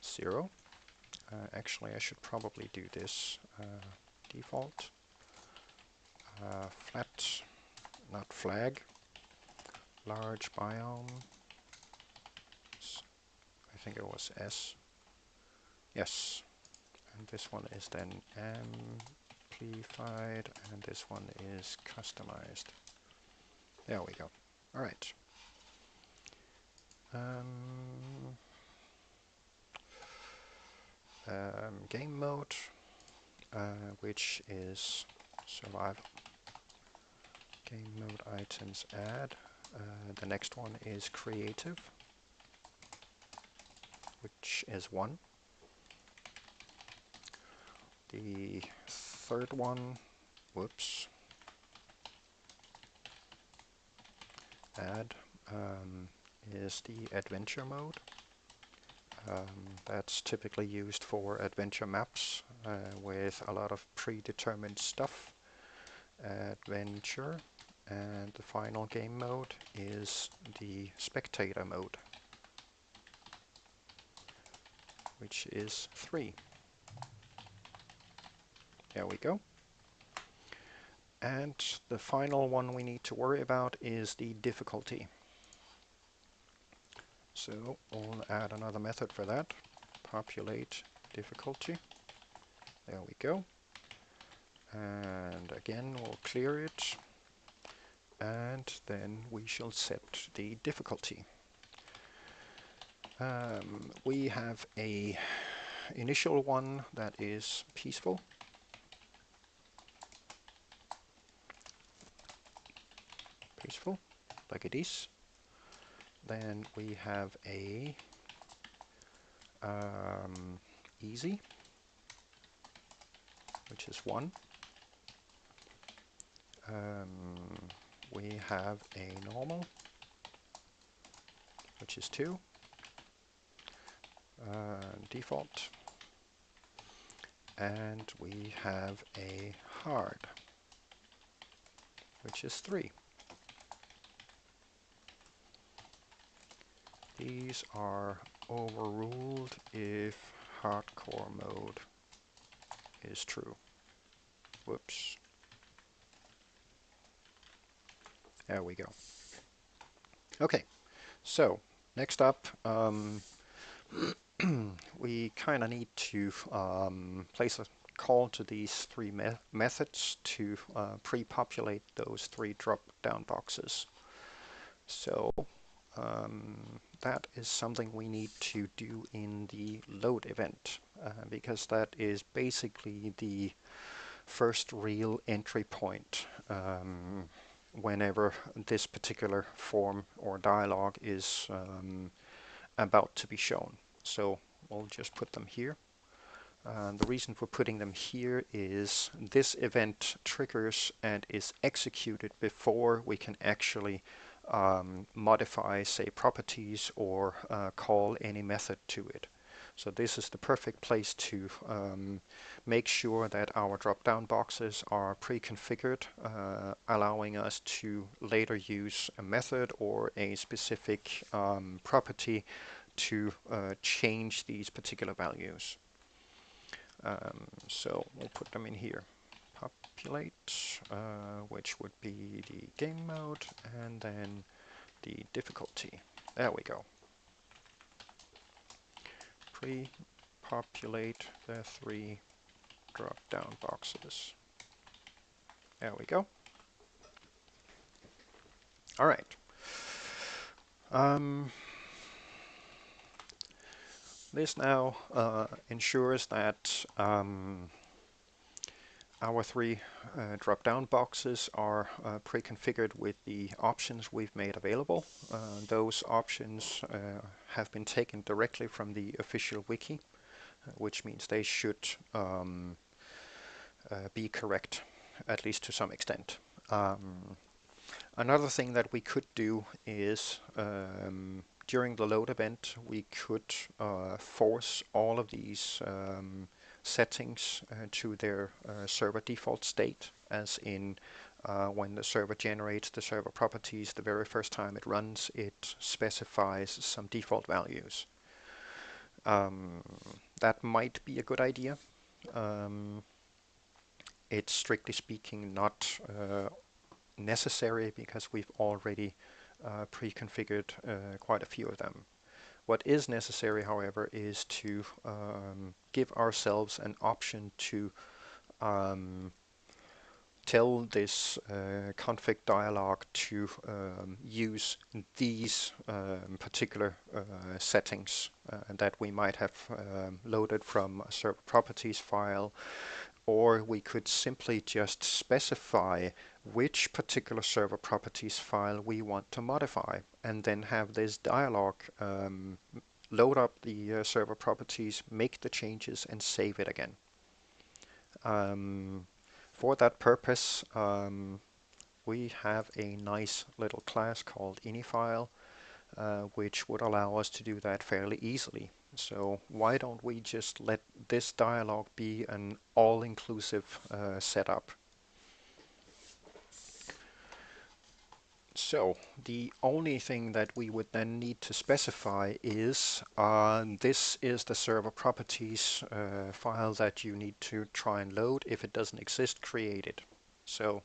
0. Actually, I should probably do this default flat, not flag, large biome. I think it was S. Yes, and this one is then amplified, and this one is customized. There we go. All right. Game mode, which is survival. Game mode items add. The next one is creative, which is 1. The third one, whoops, add, is the adventure mode. That's typically used for adventure maps with a lot of predetermined stuff. Adventure, and the final game mode is the spectator mode, which is 3. There we go. And the final one we need to worry about is the difficulty. So we'll add another method for that. Populate difficulty. There we go. And again, we'll clear it. And then we shall set the difficulty. We have a initial one that is peaceful. Peaceful, like it is. Then we have a easy, which is 1. We have a normal, which is 2. Default. And we have a hard, which is 3. These are overruled if hardcore mode is true. Whoops. There we go. Okay, so next up, we kind of need to place a call to these 3 methods to pre-populate those 3 drop-down boxes. So that is something we need to do in the load event, because that is basically the first real entry point whenever this particular form or dialog is about to be shown. So we'll just put them here. The reason for putting them here is this event triggers and is executed before we can actually modify, say, properties or call any method to it. So this is the perfect place to make sure that our drop-down boxes are pre-configured, allowing us to later use a method or a specific property to change these particular values. So we'll put them in here. Populate, which would be the game mode, and then the difficulty. There we go. Pre-populate the 3 drop-down boxes. There we go. All right. This now ensures that our 3 drop-down boxes are pre-configured with the options we've made available. Those options have been taken directly from the official wiki, which means they should be correct, at least to some extent. Another thing that we could do is during the load event, we could force all of these settings to their server default state, as in when the server generates the server properties the very first time it runs, it specifies some default values. That might be a good idea. It's strictly speaking not necessary because we've already pre-configured quite a few of them. What is necessary, however, is to give ourselves an option to tell this config dialog to use these particular settings that we might have loaded from a server properties file, or we could simply just specify which particular server properties file we want to modify, and then have this dialog load up the server properties, make the changes, and save it again. For that purpose, we have a nice little class called inifile, which would allow us to do that fairly easily. So why don't we just let this dialog be an all-inclusive setup? So the only thing that we would then need to specify is this is the server properties file that you need to try and load. If it doesn't exist, create it. So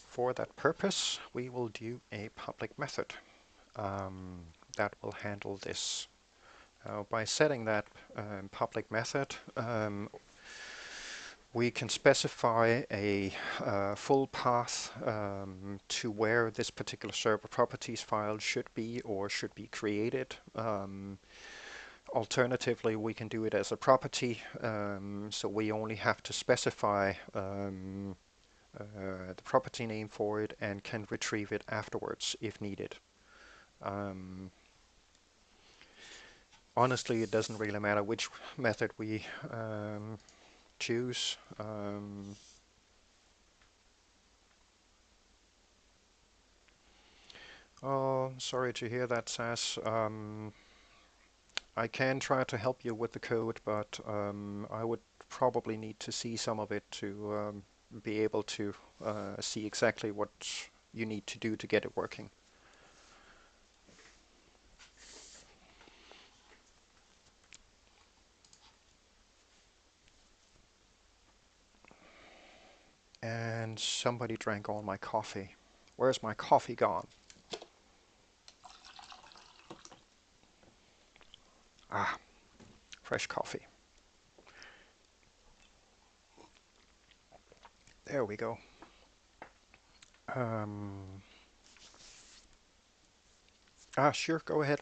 for that purpose, we will do a public method that will handle this. By setting that public method, We can specify a full path to where this particular server properties file should be or should be created. Alternatively, we can do it as a property, so we only have to specify the property name for it and can retrieve it afterwards if needed. Honestly, it doesn't really matter which method we choose. Oh, sorry to hear that, Sass. I can try to help you with the code, but I would probably need to see some of it to be able to see exactly what you need to do to get it working. And somebody drank all my coffee. Where's my coffee gone? Ah, fresh coffee. There we go. Sure, go ahead.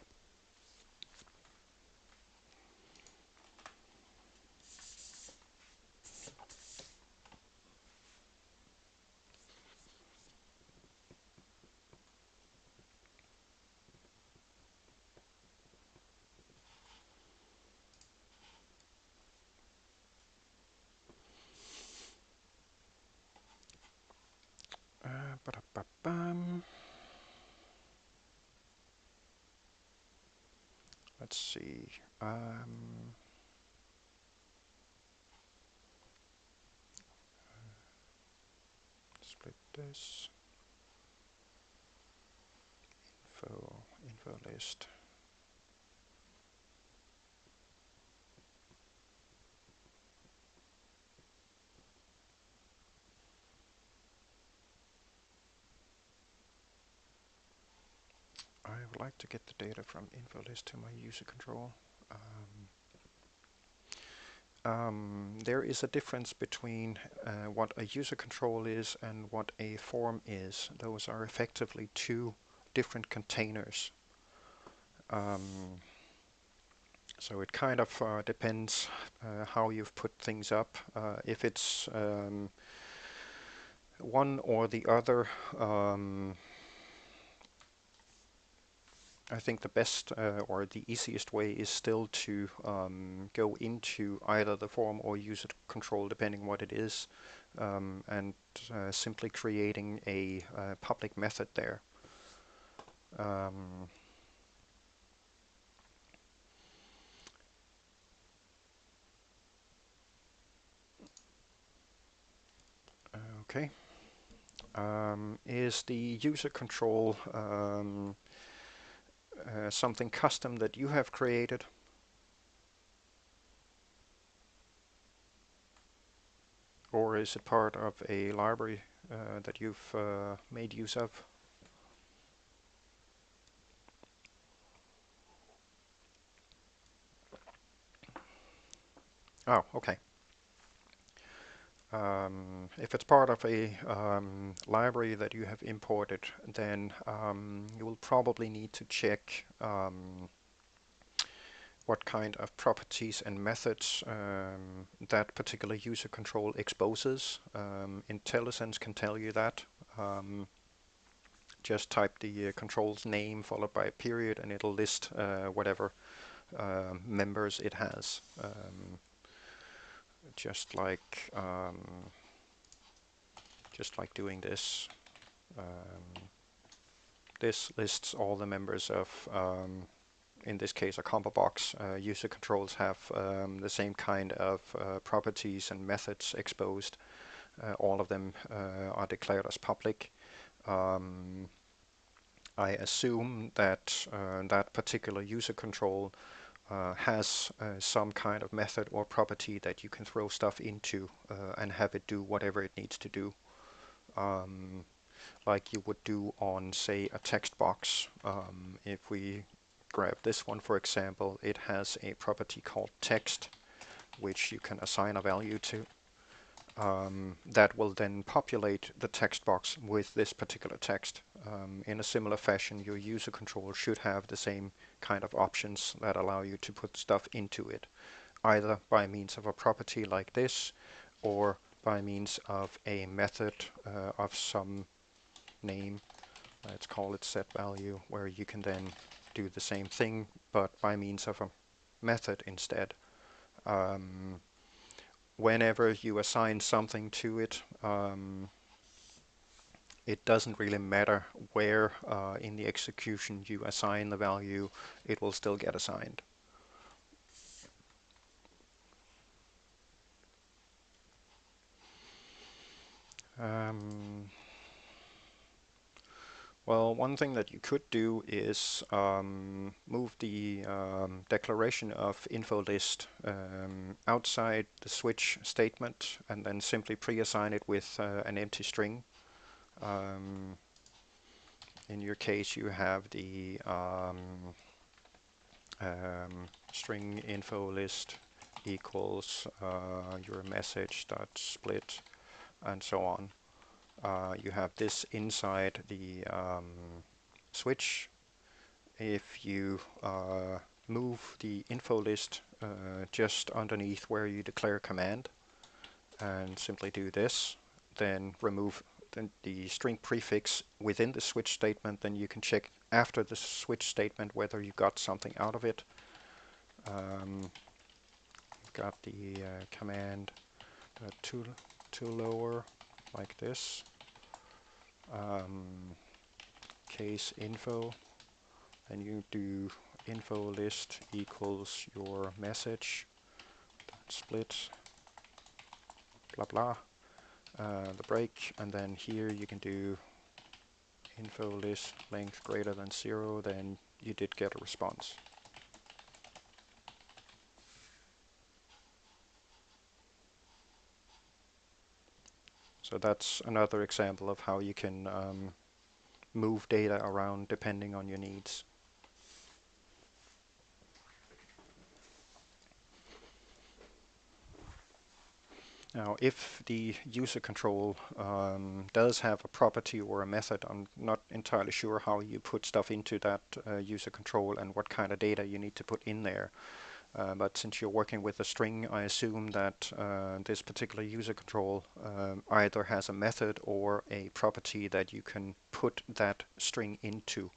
Ba-da-ba-bum. Let's see. Split this. Info list. I would like to get the data from info list to my user control. There is a difference between what a user control is and what a form is. Those are effectively two different containers. So it kind of depends how you've put things up. If it's one or the other, I think the best or the easiest way is still to go into either the form or user control, depending what it is, and simply creating a public method there. Okay. Is the user control something custom that you have created? Or is it part of a library that you've made use of? Oh, okay. If it's part of a library that you have imported, then you will probably need to check what kind of properties and methods that particular user control exposes. IntelliSense can tell you that. Just type the control's name followed by a period and it'll list whatever members it has. Just like doing this. This lists all the members of, in this case, a combo box. User controls have the same kind of properties and methods exposed. All of them are declared as public. I assume that that particular user control has some kind of method or property that you can throw stuff into and have it do whatever it needs to do. Like you would do on, say, a text box. If we grab this one, for example, it has a property called text, which you can assign a value to. that will then populate the text box with this particular text. In a similar fashion, your user control should have the same kind of options that allow you to put stuff into it, either by means of a property like this, or by means of a method of some name. Let's call it set value, where you can then do the same thing, but by means of a method instead. Whenever you assign something to it, it doesn't really matter where in the execution you assign the value, it will still get assigned. Well, one thing that you could do is move the declaration of info list outside the switch statement and then simply pre-assign it with an empty string. In your case, you have the string info list equals your message dot split and so on. You have this inside the switch. If you move the info list just underneath where you declare command and simply do this, then remove the string prefix within the switch statement, then you can check after the switch statement whether you got something out of it. Got the command to lower like this. Case info, and you do info list equals your message split blah blah the break, and then here you can do info list length greater than 0, then you did get a response. So that's another example of how you can move data around depending on your needs. Now, if the user control does have a property or a method, I'm not entirely sure how you put stuff into that user control and what kind of data you need to put in there. But since you're working with a string, I assume that this particular user control either has a method or a property that you can put that string into.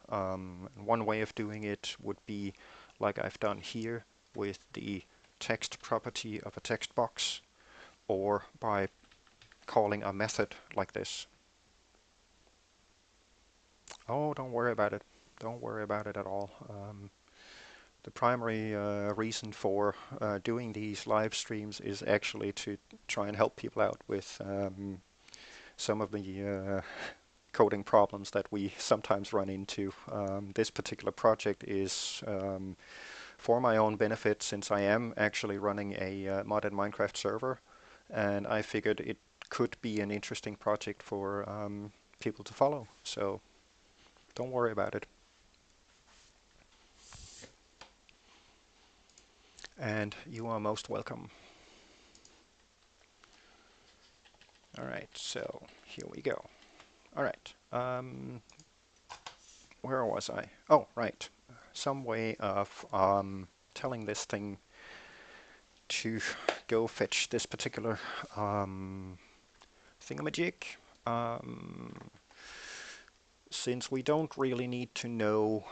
One way of doing it would be like I've done here with the text property of a text box, or by calling a method like this. Oh, don't worry about it. Don't worry about it at all. The primary reason for doing these live streams is actually to try and help people out with some of the coding problems that we sometimes run into. This particular project is for my own benefit, since I am actually running a modded Minecraft server, and I figured it could be an interesting project for people to follow. So don't worry about it. And you are most welcome. All right, so here we go. All right, where was I? Oh, right, some way of telling this thing to go fetch this particular thingamajig. Since we don't really need to know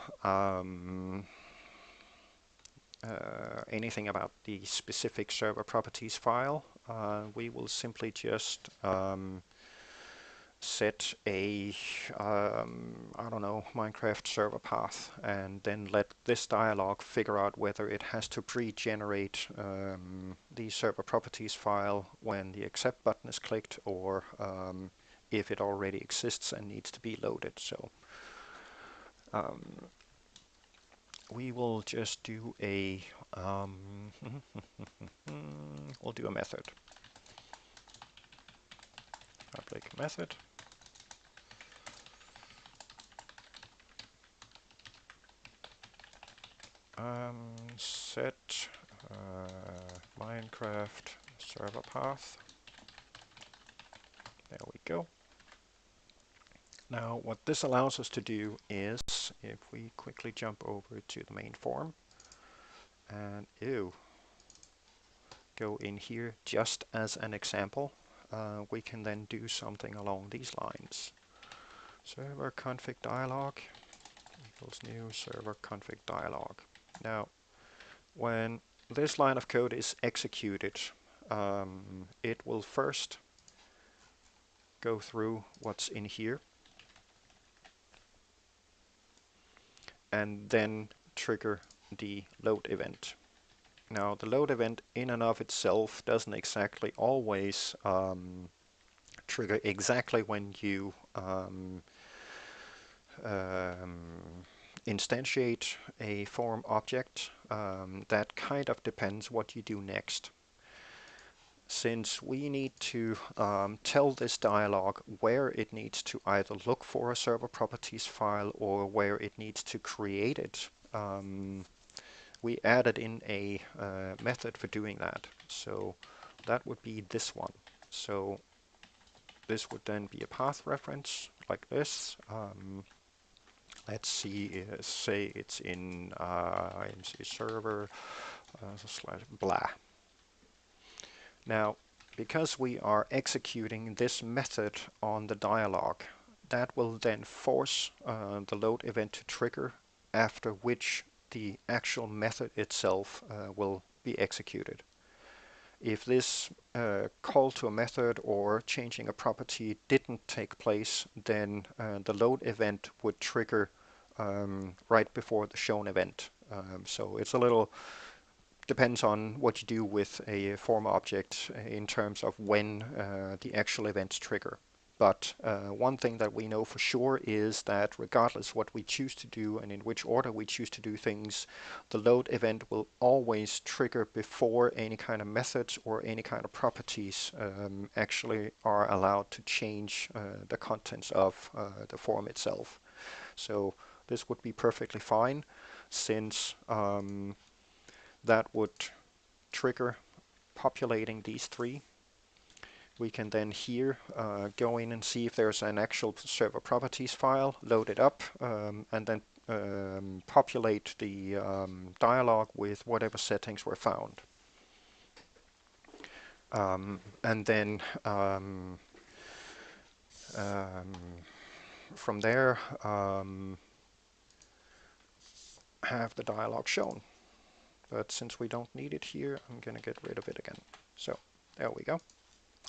anything about the specific server properties file, we will simply just set a, I don't know, Minecraft server path, and then let this dialog figure out whether it has to pre-generate the server properties file when the accept button is clicked, or if it already exists and needs to be loaded. So we will just do a we'll do a method. Public method. Set Minecraft server path. go. Now what this allows us to do is, if we quickly jump over to the main form and go in here just as an example, we can then do something along these lines. Server config dialog equals new server config dialog. Now, when this line of code is executed, it will first go through what's in here and then trigger the load event. Now, the load event in and of itself doesn't exactly always trigger exactly when you instantiate a form object. That kind of depends what you do next. Since we need to tell this dialog where it needs to either look for a server properties file or where it needs to create it, we added in a method for doing that. So that would be this one. So this would then be a path reference like this. Let's see, say it's in IMC server slash blah. Now, because we are executing this method on the dialog, that will then force the load event to trigger, after which the actual method itself will be executed. If this call to a method or changing a property didn't take place, then the load event would trigger right before the shown event. So it's a little depends on what you do with a form object in terms of when the actual events trigger. But one thing that we know for sure is that regardless what we choose to do and in which order we choose to do things, the load event will always trigger before any kind of methods or any kind of properties actually are allowed to change the contents of the form itself. So this would be perfectly fine, since that would trigger populating these three. We can then here go in and see if there's an actual server properties file, load it up, and then populate the dialog with whatever settings were found. And then from there have the dialog shown. But since we don't need it here, I'm going to get rid of it again. So there we go.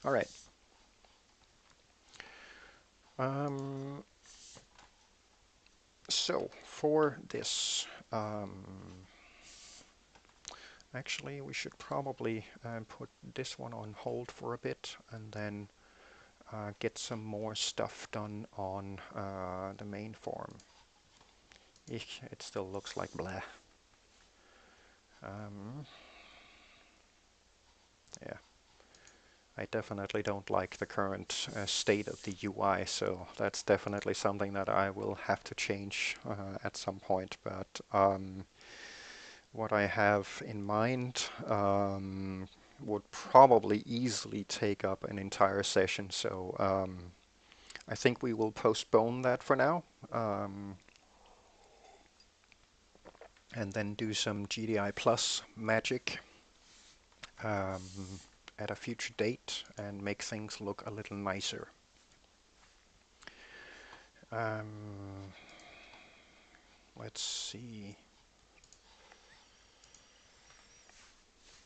All right. So for this, actually we should probably put this one on hold for a bit and then get some more stuff done on the main form. It still looks like blah. Yeah, I definitely don't like the current state of the UI, so that's definitely something that I will have to change at some point. But what I have in mind would probably easily take up an entire session, so I think we will postpone that for now. And then do some GDI plus magic at a future date and make things look a little nicer. Let's see.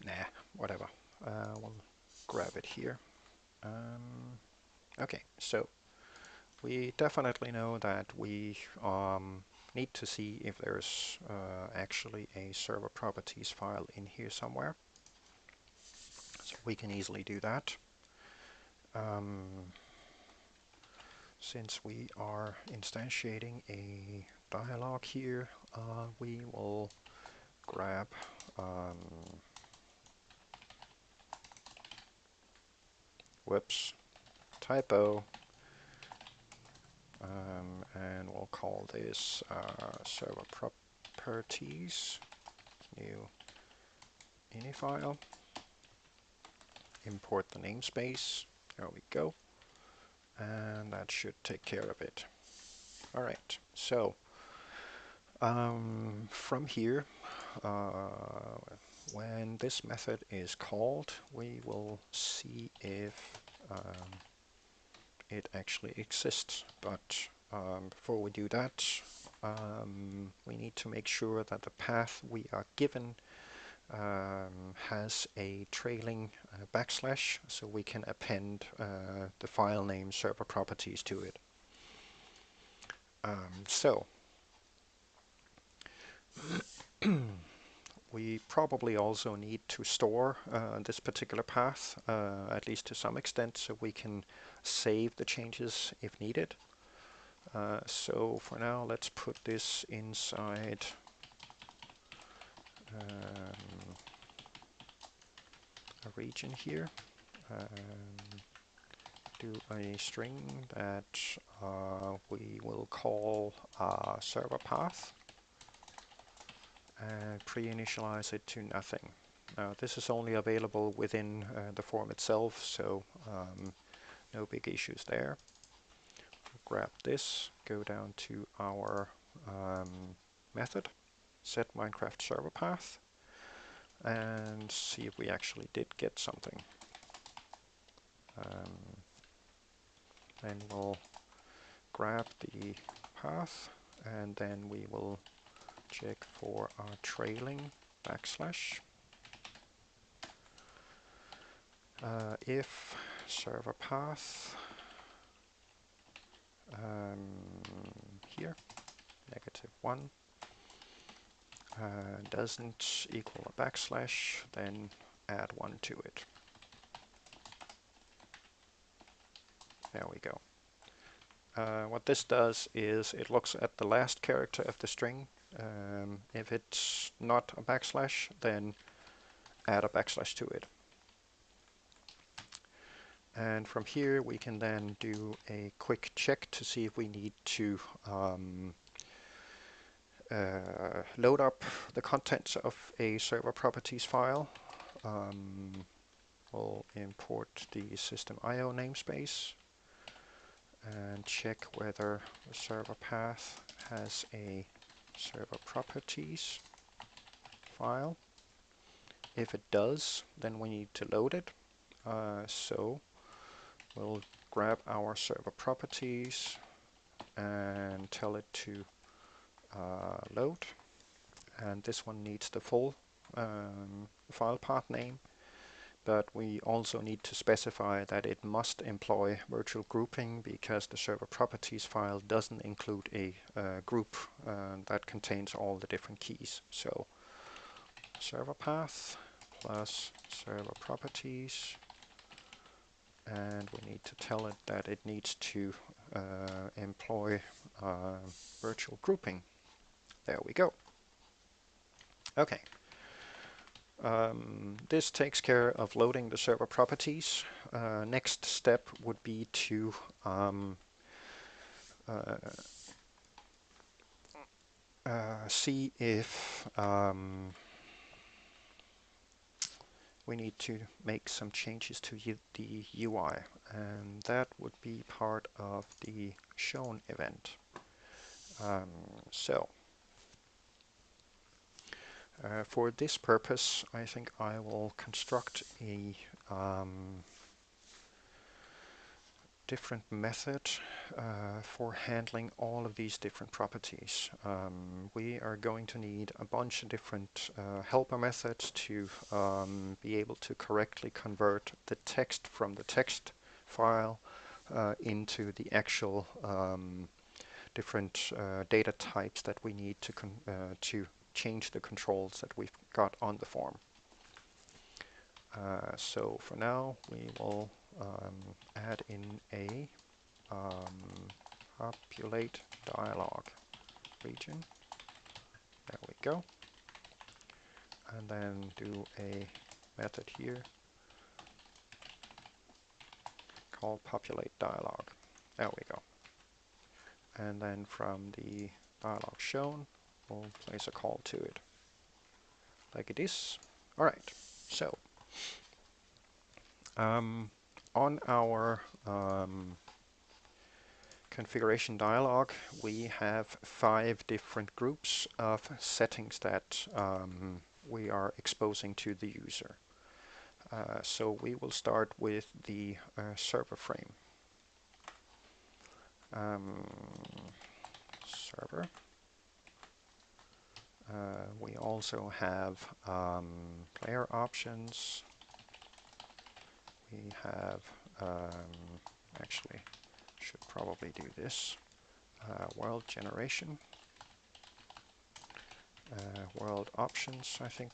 Nah, whatever. We'll grab it here. Okay, so we definitely know that we need to see if there's actually a server properties file in here somewhere. So we can easily do that. Since we are instantiating a dialog here, we will grab whoops, typo, and we'll call this server properties, new ini file, import the namespace, there we go, and that should take care of it. All right, so from here, when this method is called, we will see if it actually exists. But before we do that, we need to make sure that the path we are given has a trailing backslash, so we can append the file name server properties to it. So we probably also need to store this particular path, at least to some extent, so we can save the changes if needed. So for now, let's put this inside a region here. Do a string that we will call server path and pre-initialize it to nothing. Now this is only available within the form itself, so no big issues there. Grab this, go down to our method, set Minecraft server path, and see if we actually did get something. Then we'll grab the path, and then we will check for our trailing backslash. If server path here, -1, doesn't equal a backslash, then add 1 to it. There we go. What this does is it looks at the last character of the string. If it's not a backslash, then add a backslash to it. And from here we can then do a quick check to see if we need to load up the contents of a server properties file. We'll import the system IO namespace and check whether the server path has a server properties file. If it does, then we need to load it. So we'll grab our server properties and tell it to load. And this one needs the full file path name, but we also need to specify that it must employ virtual grouping because the server properties file doesn't include a group that contains all the different keys. So server path plus server properties, and we need to tell it that it needs to employ virtual grouping. There we go. Okay. This takes care of loading the server properties. Next step would be to see if we need to make some changes to the UI, and that would be part of the shown event. For this purpose, I think I will construct a different method for handling all of these different properties. We are going to need a bunch of different helper methods to be able to correctly convert the text from the text file into the actual different data types that we need to change the controls that we've got on the form. So for now, we will add in a populate dialog region. There we go. And then do a method here called populate dialog. There we go. And then from the dialog shown, we'll place a call to it, like it is. All right. So on our configuration dialog, we have 5 different groups of settings that we are exposing to the user. So we will start with the server frame. Server. We also have player options. We have, actually, should probably do this. World generation. World options, I think.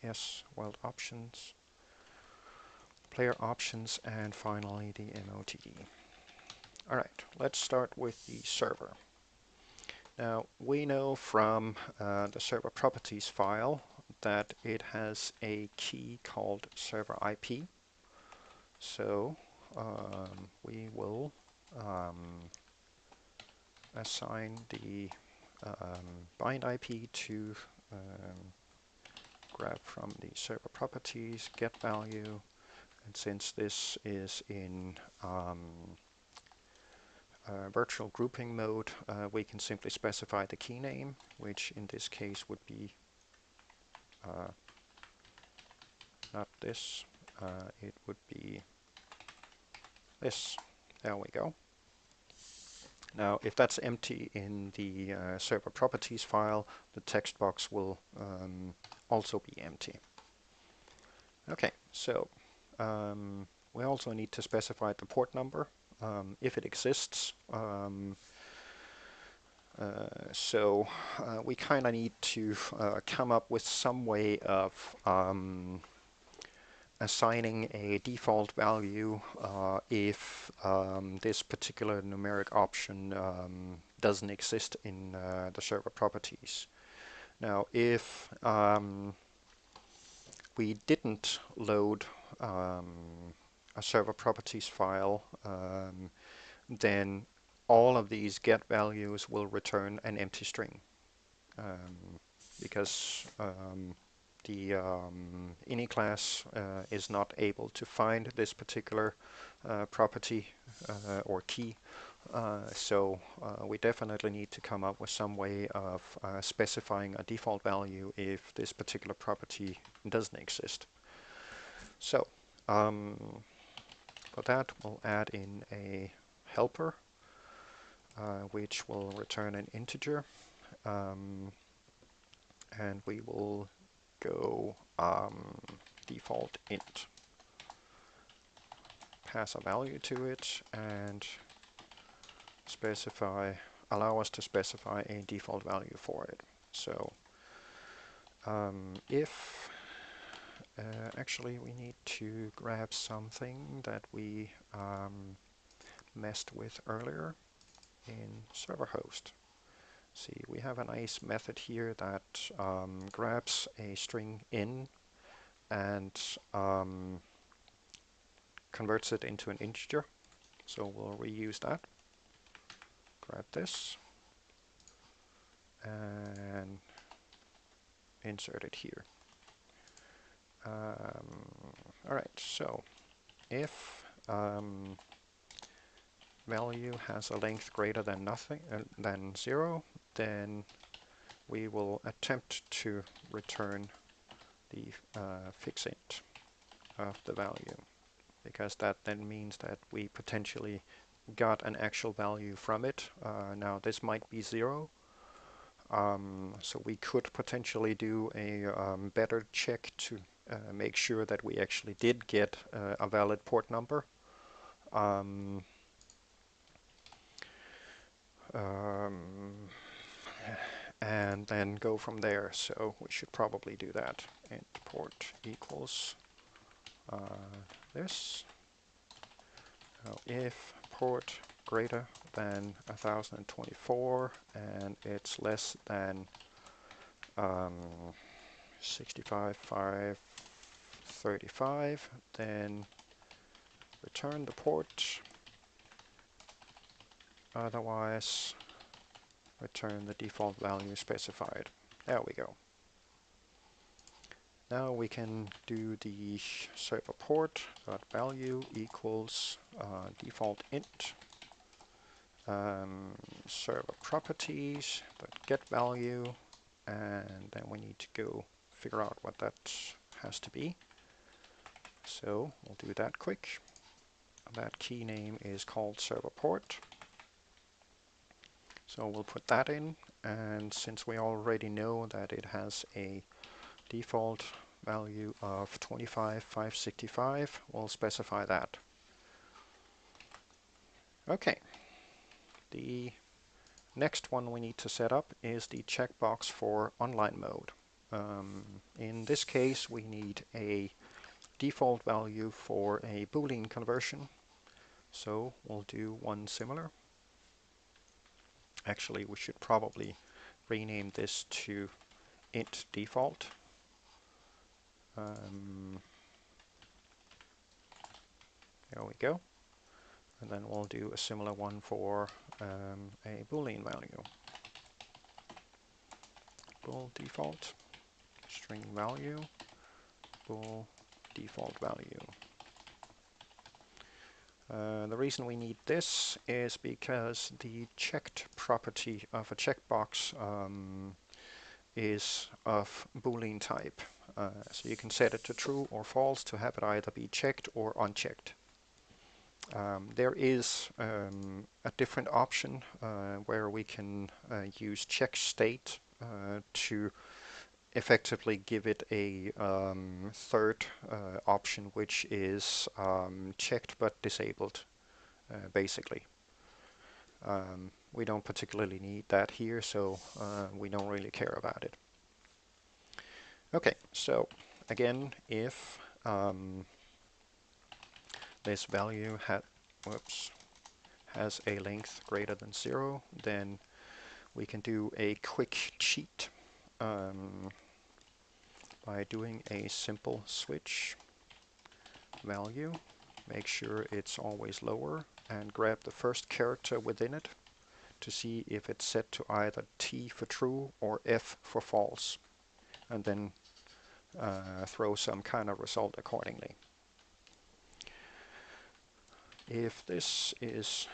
Yes, world options. Player options, and finally the MOTD. Alright, let's start with the server. Now, we know from the server properties file that it has a key called server IP. So we will assign the bind IP to grab from the server properties, get value, and since this is in virtual grouping mode, we can simply specify the key name, which in this case would be not this, it would be this. There we go. Now, if that's empty in the server properties file, the text box will also be empty. Okay, so we also need to specify the port number if it exists. So we kind of need to come up with some way of assigning a default value if this particular numeric option doesn't exist in the server properties. Now, if we didn't load a server properties file, then all of these get values will return an empty string because the ini class is not able to find this particular property or key. So we definitely need to come up with some way of specifying a default value if this particular property doesn't exist. So for that, we'll add in a helper which will return an integer, and we will go default int, pass a value to it, and allow us to specify a default value for it. So if actually we need to grab something that we messed with earlier in server host. See, we have a nice method here that grabs a string in and converts it into an integer. So we'll reuse that. Grab this and insert it here. Alright, so if value has a length greater than than 0, then we will attempt to return the fixint of the value, because that then means that we potentially got an actual value from it. Now this might be 0, so we could potentially do a better check to make sure that we actually did get a valid port number. And then go from there. So we should probably do that. Int port equals this. Now if port greater than 1024 and it's less than 65535, then return the port. Otherwise, return the default value specified. There we go. Now we can do the server port value equals default int server properties get value, and then we need to go figure out what that has to be. So we'll do that quick. That key name is called server port. So we'll put that in, and since we already know that it has a default value of 25,565, we'll specify that. Okay. The next one we need to set up is the checkbox for online mode. In this case, we need a default value for a Boolean conversion. So we'll do one similar. Actually, we should probably rename this to int default. There we go. And then we'll do a similar one for a Boolean value. Bool default, string value, bool default value. The reason we need this is because the checked property of a checkbox is of Boolean type. So you can set it to true or false to have it either be checked or unchecked. There is a different option where we can use check state to effectively give it a third option, which is checked but disabled, basically. We don't particularly need that here, so we don't really care about it. Okay, so again, if this value has a length greater than 0, then we can do a quick cheat by doing a simple switch value. Make sure it's always lower and grab the first character within it to see if it's set to either T for true or F for false, and then throw some kind of result accordingly. If this is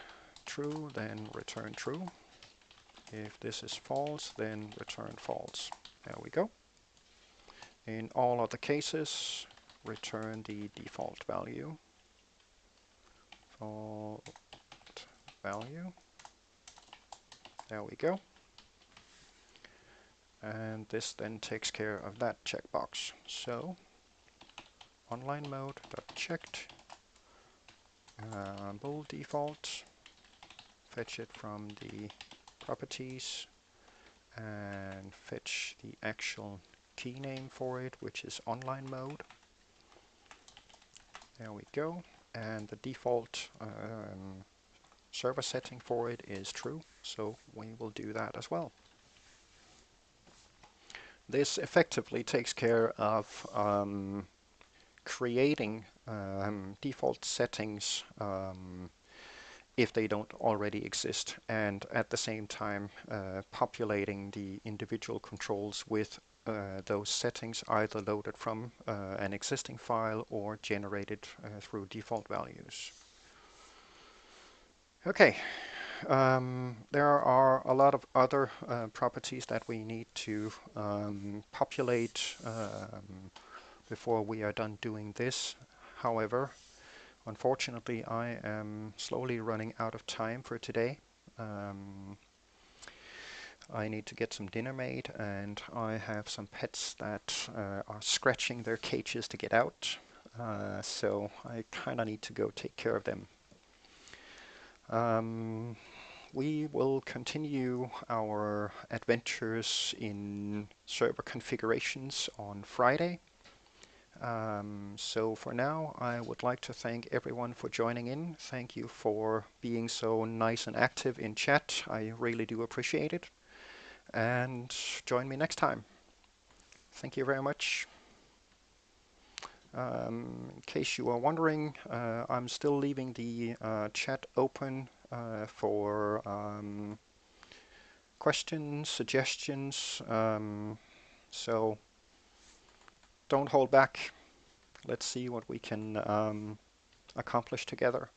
true, then return true. If this is false, then return false. There we go. In all other cases, return the default value. Default value. There we go. And this then takes care of that checkbox. So online mode checked bool default, fetch it from the properties and fetch the actual key name for it, which is online mode. There we go. And the default server setting for it is true, so we will do that as well. This effectively takes care of creating default settings if they don't already exist, and at the same time populating the individual controls with those settings either loaded from an existing file or generated through default values. Okay, there are a lot of other properties that we need to populate before we are done doing this. However, unfortunately, I am slowly running out of time for today. I need to get some dinner made, and I have some pets that are scratching their cages to get out. So I kind of need to go take care of them. We will continue our adventures in server configurations on Friday. So for now, I would like to thank everyone for joining in. Thank you for being so nice and active in chat. I really do appreciate it. And join me next time. Thank you very much. In case you are wondering, I'm still leaving the chat open for questions, suggestions. So don't hold back. Let's see what we can accomplish together.